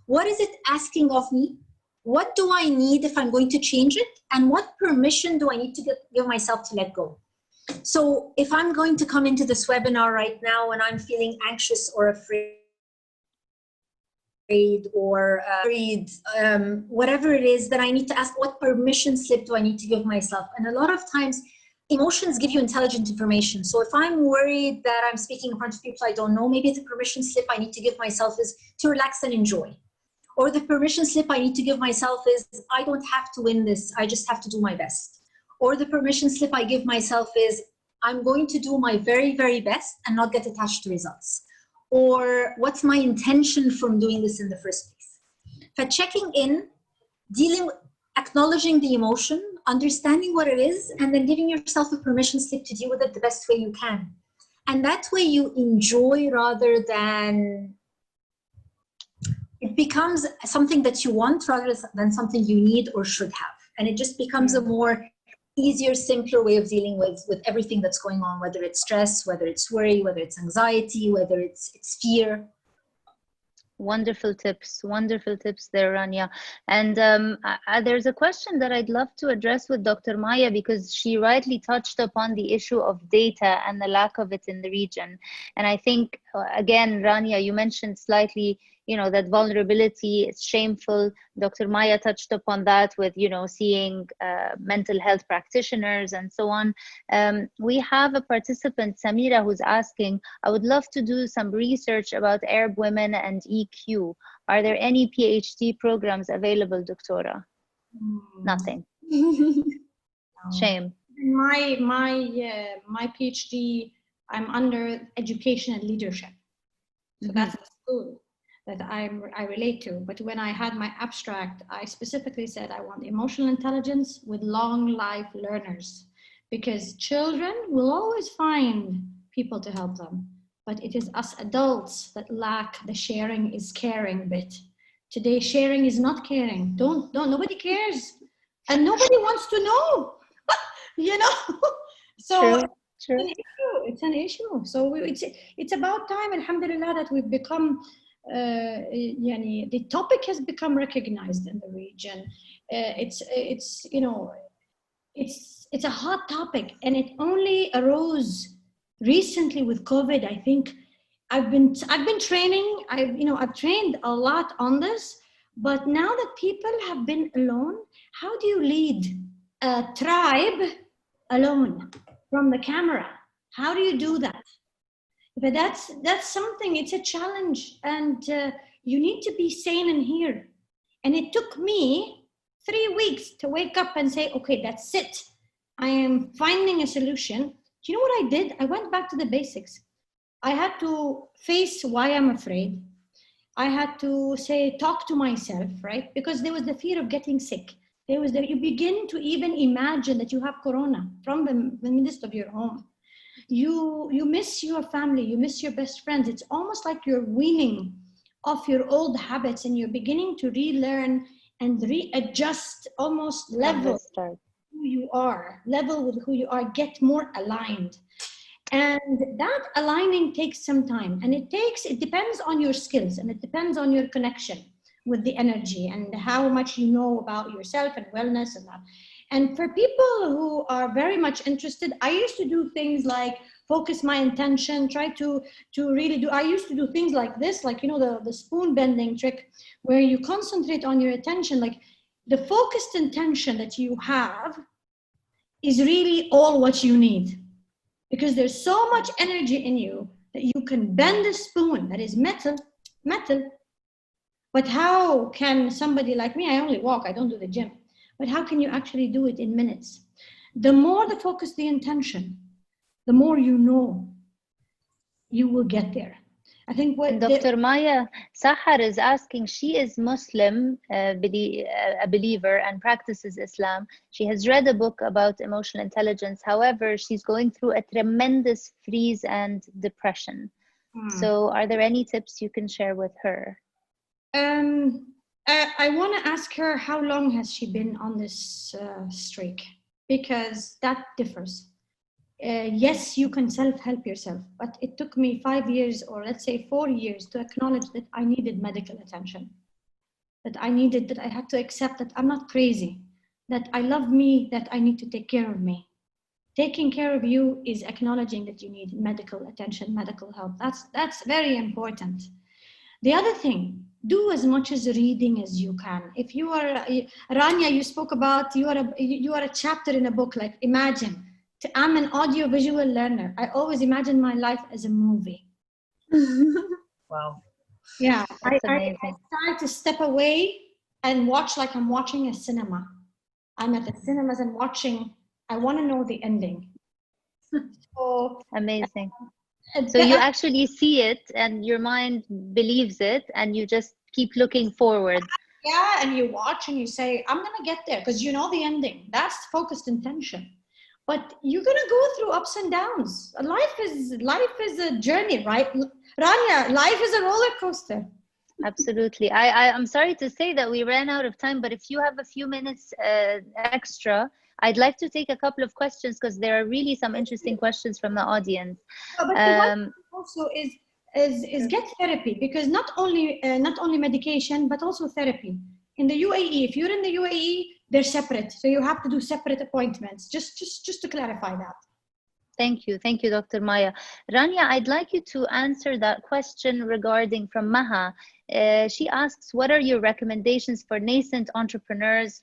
What is it asking of me? What do I need if I'm going to change it? And what permission do I need to give myself to let go? So if I'm going to come into this webinar right now and I'm feeling anxious or afraid or worried, whatever it is, then I need to ask, what permission slip do I need to give myself? And a lot of times, emotions give you intelligent information. So if I'm worried that I'm speaking in front of people I don't know, maybe the permission slip I need to give myself is to relax and enjoy. Or the permission slip I need to give myself is, I don't have to win this, I just have to do my best. Or the permission slip I give myself is, I'm going to do my very, very best and not get attached to results. Or what's my intention from doing this in the first place? For checking in, acknowledging the emotion, understanding what it is, and then giving yourself a permission slip to deal with it the best way you can. And that way you enjoy rather than it becomes something that you want rather than something you need or should have. And it just becomes a more easier, simpler way of dealing with everything that's going on, whether it's stress, whether it's worry, whether it's anxiety, whether it's fear. Wonderful tips there, Rania. And there's a question that I'd love to address with Dr. Maya, because she rightly touched upon the issue of data and the lack of it in the region. And I think, again, Rania, you mentioned slightly, that vulnerability is shameful. Dr. Maya touched upon that with, seeing mental health practitioners and so on. We have a participant, Samira, who's asking, I would love to do some research about Arab women and EQ. Are there any PhD programs available, Doctora? Nothing. Shame. My PhD, I'm under education and leadership. So that's the school that I relate to. But when I had my abstract, I specifically said I want emotional intelligence with long life learners, because children will always find people to help them. But it is us adults that lack the sharing is caring bit. Today, sharing is not caring. Nobody cares. And nobody wants to know, So True. It's an issue. So it's about time, alhamdulillah, that we've become, the topic has become recognized in the region. It's a hot topic, and it only arose recently with COVID. I think I've been training. I've trained a lot on this, but now that people have been alone, how do you lead a tribe alone from the camera? How do you do that? But that's something, it's a challenge, and you need to be sane in here. And it took me 3 weeks to wake up and say, okay, that's it. I am finding a solution, Do you know what I did? I went back to the basics. I had to face why I'm afraid. I had to talk to myself, right? Because there was the fear of getting sick. There was you begin to even imagine that you have corona from the midst of your home. You miss your family, you miss your best friends. It's almost like you're weaning off your old habits and you're beginning to relearn and readjust, almost level who you are, level with who you are, get more aligned. And that aligning takes some time, and it depends on your skills, and it depends on your connection with the energy and how much you know about yourself and wellness and that. And for people who are very much interested, I used to do things like focus my intention, try to really do, I used to do things like this, like, you know, the spoon bending trick, where you concentrate on your attention, like the focused intention that you have is really all what you need. Because there's so much energy in you that you can bend a spoon that is metal. But how can somebody like me, I only walk, I don't do the gym, but how can you actually do it in minutes? The more the focus, the intention, the more you know, you will get there. I think what Dr. Maya, Sahar is asking, she is Muslim, a believer, and practices Islam. She has read a book about emotional intelligence. However, she's going through a tremendous freeze and depression. So are there any tips you can share with her? I want to ask her, how long has she been on this streak? Because that differs. Yes, you can self-help yourself, but it took me 5 years, or let's say 4 years, to acknowledge that I needed medical attention, that I had to accept that I'm not crazy, that I love me, that I need to take care of me. Taking care of you is acknowledging that you need medical attention, medical help. That's very important. The other thing, do as much as reading as you can. If you are, Rania, you spoke about, you are a chapter in a book, like imagine. I'm an audio-visual learner. I always imagine my life as a movie. Wow. Yeah, That's I amazing. try to step away and watch like I'm watching a cinema. I'm at the cinemas and watching, I want to know the ending. So, amazing. So you actually see it and your mind believes it and you just keep looking forward. Yeah, and you watch and you say, I'm going to get there, because you know the ending. That's focused intention. But you're going to go through ups and downs. Life is a journey, right? Rania, life is a roller coaster. Absolutely. I'm sorry to say that we ran out of time, but if you have a few minutes extra, I'd like to take a couple of questions because there are really some interesting questions from the audience. But the one also is get therapy, because not only medication, but also therapy. In the UAE, if you're in the UAE, they're separate. So you have to do separate appointments, just to clarify that. Thank you, Dr. Maya. Rania, I'd like you to answer that question regarding from Maha. She asks, what are your recommendations for nascent entrepreneurs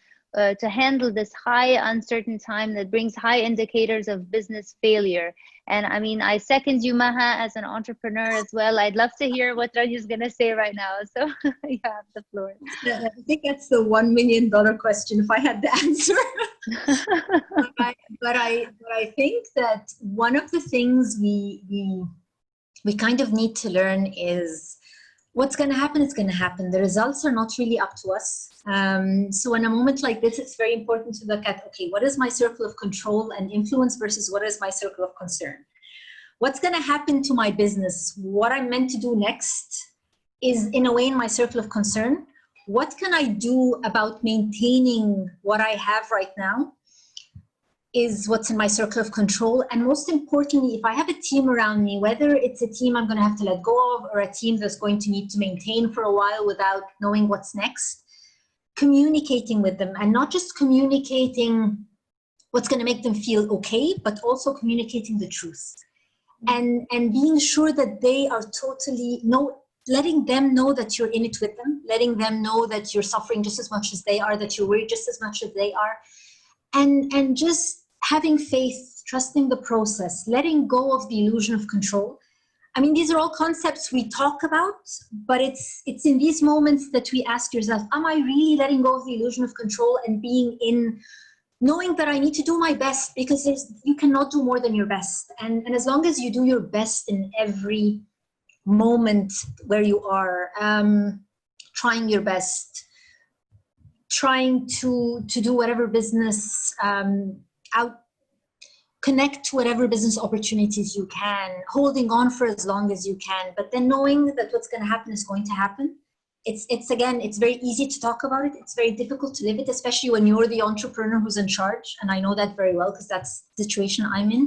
to handle this high uncertain time that brings high indicators of business failure? And I mean, I second you, Maha, as an entrepreneur as well. I'd love to hear what Rania is going to say right now. So you have the floor. I think that's the $1 million question if I had the answer. but I think that one of the things we kind of need to learn is what's going to happen is going to happen. The results are not really up to us. So in a moment like this, it's very important to look at, okay, what is my circle of control and influence versus what is my circle of concern? What's going to happen to my business? What I'm meant to do next is in a way in my circle of concern. What can I do about maintaining what I have right now is what's in my circle of control. And most importantly, if I have a team around me, whether it's a team I'm going to have to let go of or a team that's going to need to maintain for a while without knowing what's next, communicating with them, and not just communicating what's going to make them feel okay, but also communicating the truth. And being sure that they are totally, letting them know that you're in it with them, letting them know that you're suffering just as much as they are, that you're worried just as much as they are, and just having faith, trusting the process, letting go of the illusion of control. I mean, these are all concepts we talk about, but it's in these moments that we ask yourself, am I really letting go of the illusion of control and being in knowing that I need to do my best, because you cannot do more than your best. And as long as you do your best in every moment where you are, trying your best, trying to do whatever business, connect to whatever business opportunities you can, holding on for as long as you can, but then knowing that what's going to happen is going to happen. It's very easy to talk about it. It's very difficult to live it, especially when you're the entrepreneur who's in charge. And I know that very well because that's the situation I'm in.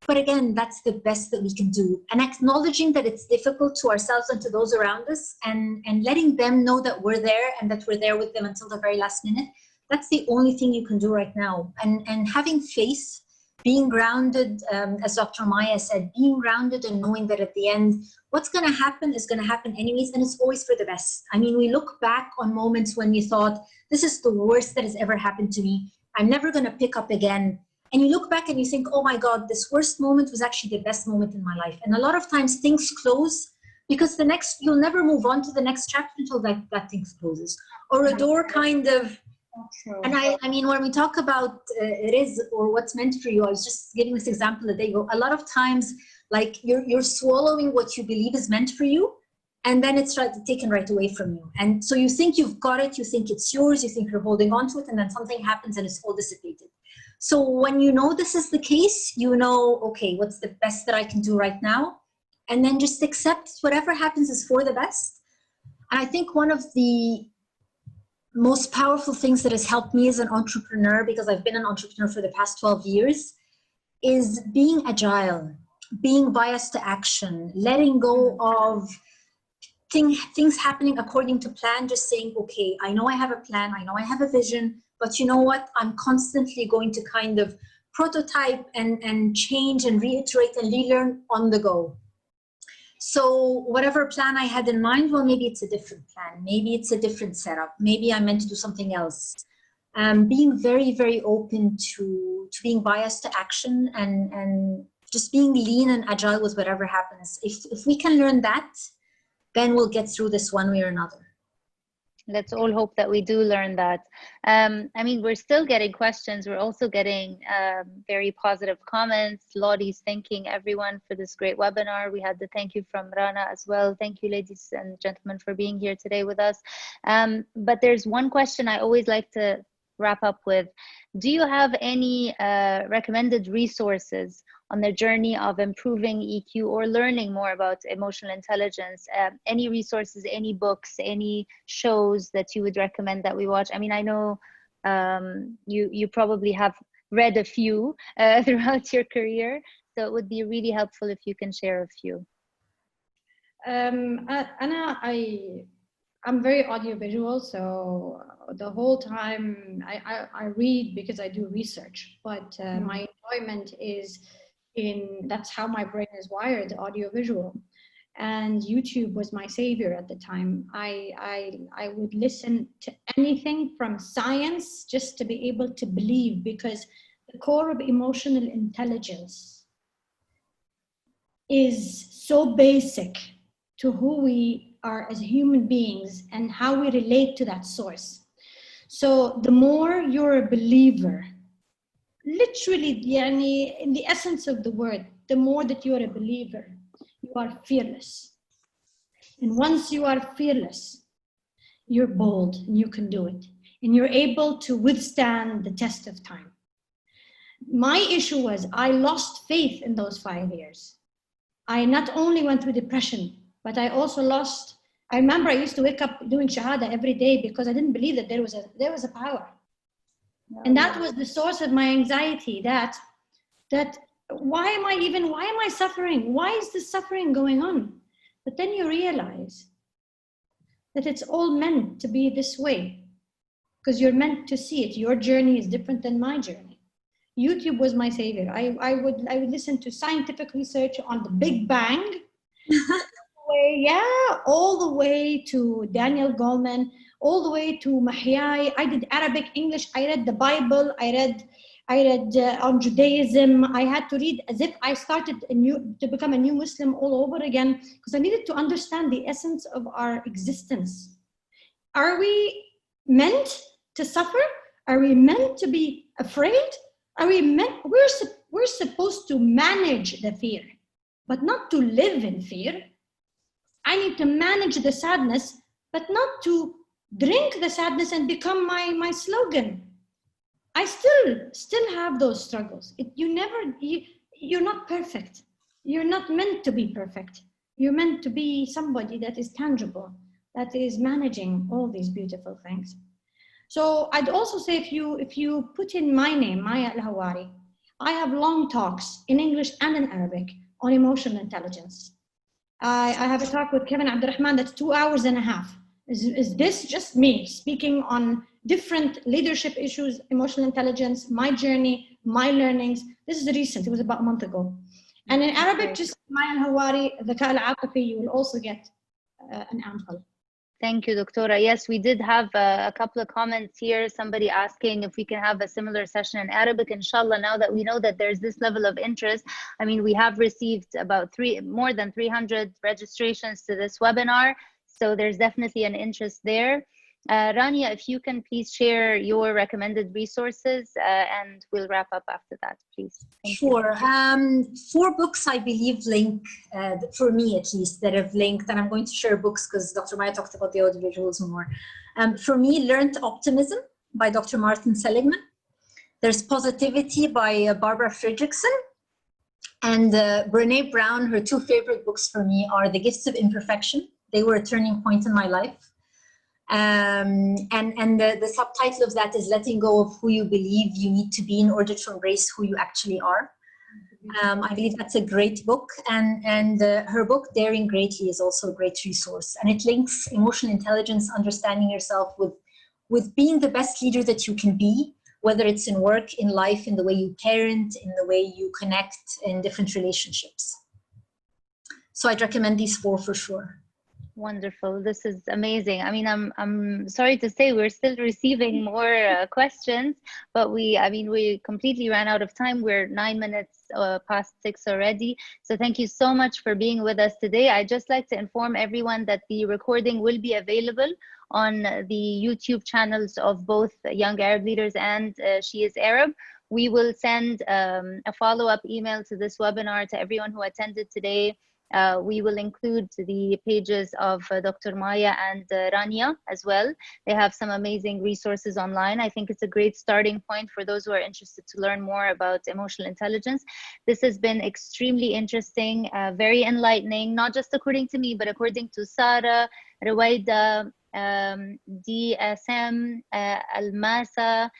But again, that's the best that we can do. And acknowledging that it's difficult to ourselves and to those around us, and letting them know that we're there and that we're there with them until the very last minute. That's the only thing you can do right now. And having faith, being grounded, as Dr. Maya said, being grounded and knowing that at the end, what's going to happen is going to happen anyways, and it's always for the best. I mean, we look back on moments when you thought, this is the worst that has ever happened to me. I'm never going to pick up again. And you look back and you think, oh my God, this worst moment was actually the best moment in my life. And a lot of times things close because you'll never move on to the next chapter until that thing closes. Or a door kind of, and I mean, when we talk about rizq or what's meant for you, I was just giving this example a day ago. A lot of times, like you're swallowing what you believe is meant for you, and then it's taken right away from you. And so you think you've got it, you think it's yours, you think you're holding on to it, and then something happens and it's all dissipated. So when you know this is the case, you know, okay, what's the best that I can do right now? And then just accept whatever happens is for the best. And I think one of the most powerful things that has helped me as an entrepreneur, because I've been an entrepreneur for the past 12 years, is being agile, being biased to action, letting go of things happening according to plan, just saying, okay, I know I have a plan, I know I have a vision, but you know what? I'm constantly going to kind of prototype and change and reiterate and relearn on the go. So whatever plan I had in mind, well, maybe it's a different plan. Maybe it's a different setup. Maybe I'm meant to do something else. Being very, very open to being biased to action and just being lean and agile with whatever happens. If we can learn that, then we'll get through this one way or another. Let's all hope that we do learn that. I mean, we're still getting questions. We're also getting very positive comments. Lottie's thanking everyone for this great webinar. We had the thank you from Rana as well. Thank you, ladies and gentlemen, for being here today with us. But there's one question I always like to wrap up with. Do you have any recommended resources on the journey of improving EQ or learning more about emotional intelligence? Any resources, any books, any shows that you would recommend that we watch? I mean, I know you probably have read a few throughout your career, so it would be really helpful if you can share a few. I'm very audiovisual, so the whole time I read because I do research, but my enjoyment is that's how my brain is wired, audiovisual. And YouTube was my savior at the time. I would listen to anything from science just to be able to believe, because the core of emotional intelligence is so basic to who we are as human beings and how we relate to that source. So the more you're a believer, literally, yani, in the essence of the word, the more that you are a believer, you are fearless. And once you are fearless, you're bold and you can do it. And you're able to withstand the test of time. My issue was I lost faith in those 5 years. I not only went through depression, but I also lost, I remember I used to wake up doing shahada every day because I didn't believe that there was a power. And that was the source of my anxiety, that why am I suffering? Why is this suffering going on? But then you realize that it's all meant to be this way, because you're meant to see it. Your journey is different than my journey. YouTube was my savior. I would listen to scientific research on the Big Bang, all the way to Daniel Goleman, all the way to Mahyai. I did Arabic, English. I read the Bible. I read on Judaism. I had to read as if I started to become a new Muslim all over again, because I needed to understand the essence of our existence. Are we meant to suffer? Are we meant to be afraid? We're supposed to manage the fear, but not to live in fear. I need to manage the sadness, but not to drink the sadness and become my slogan. I still have those struggles. You're not perfect. You're not meant to be perfect. You're meant to be somebody that is tangible, that is managing all these beautiful things. So I'd also say if you put in my name, Maya AlHawary, I have long talks in English and in Arabic on emotional intelligence. I have a talk with Kevin Abdurrahman that's 2.5 hours. Is this just me speaking on different leadership issues, emotional intelligence, my journey, my learnings? This is recent, it was about a month ago. And in Arabic, just Maya AlHawary, Dhaka al-Atifi, you will also get an ample. Thank you, Doctora. Yes, we did have a couple of comments here. Somebody asking if we can have a similar session in Arabic, inshallah, now that we know that there's this level of interest. I mean, we have received about more than 300 registrations to this webinar. So there's definitely an interest there. Rania, if you can please share your recommended resources and we'll wrap up after that, please. Thank Sure. 4 books, I believe, link, for me at least, that have linked, and I'm going to share books because Dr. Maya talked about the audiovisuals more. For me, Learned Optimism by Dr. Martin Seligman. There's Positivity by Barbara Fredrickson. And Brene Brown, her 2 favorite books for me are The Gifts of Imperfection. They were a turning point in my life. And the subtitle of that is Letting Go of Who You Believe You Need to Be in Order to Embrace Who You Actually Are. I believe that's a great book, and her book Daring Greatly is also a great resource, and it links emotional intelligence, understanding yourself with being the best leader that you can be, whether it's in work, in life, in the way you parent, in the way you connect in different relationships. So I'd recommend these 4 for sure. Wonderful. This is amazing. I mean, I'm sorry to say we're still receiving more questions, but we completely ran out of time. We're 9 minutes past 6 already. So thank you so much for being with us today. I'd just like to inform everyone that the recording will be available on the YouTube channels of both Young Arab Leaders and She is Arab. We will send a follow-up email to this webinar to everyone who attended today. We will include the pages of Dr. Maya and Rania as well. They have some amazing resources online. I think it's a great starting point for those who are interested to learn more about emotional intelligence. This has been extremely interesting, very enlightening, not just according to me, but according to Sarah, Ruwaida, DSM, Almasa.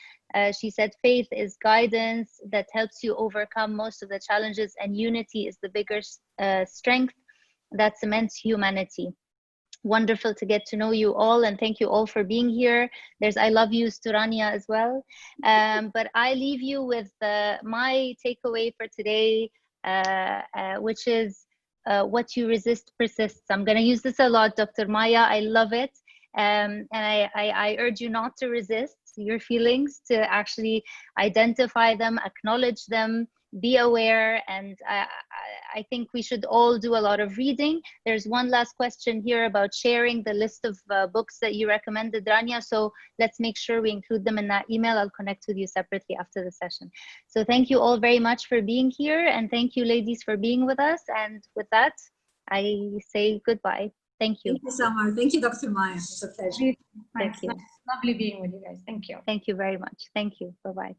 She said, faith is guidance that helps you overcome most of the challenges, and unity is the biggest strength that cements humanity. Wonderful to get to know you all, and thank you all for being here. There's I love yous to Rania as well. But I leave you with my takeaway for today, which is what you resist persists. I'm going to use this a lot, Dr. Maya. I love it. And I urge you not to resist your feelings, to actually identify them, acknowledge them, be aware. And I think we should all do a lot of reading. There's one last question here about sharing the list of books that you recommended, Rania. So let's make sure we include them in that email. I'll connect with you separately after the session. So thank you all very much for being here. And thank you, ladies, for being with us. And with that, I say goodbye. Thank you. Thank you, Samar. Thank you, Dr. Maya. It's a pleasure. Thank you. Lovely being with you guys. Thank you. Thank you very much. Thank you. Bye-bye.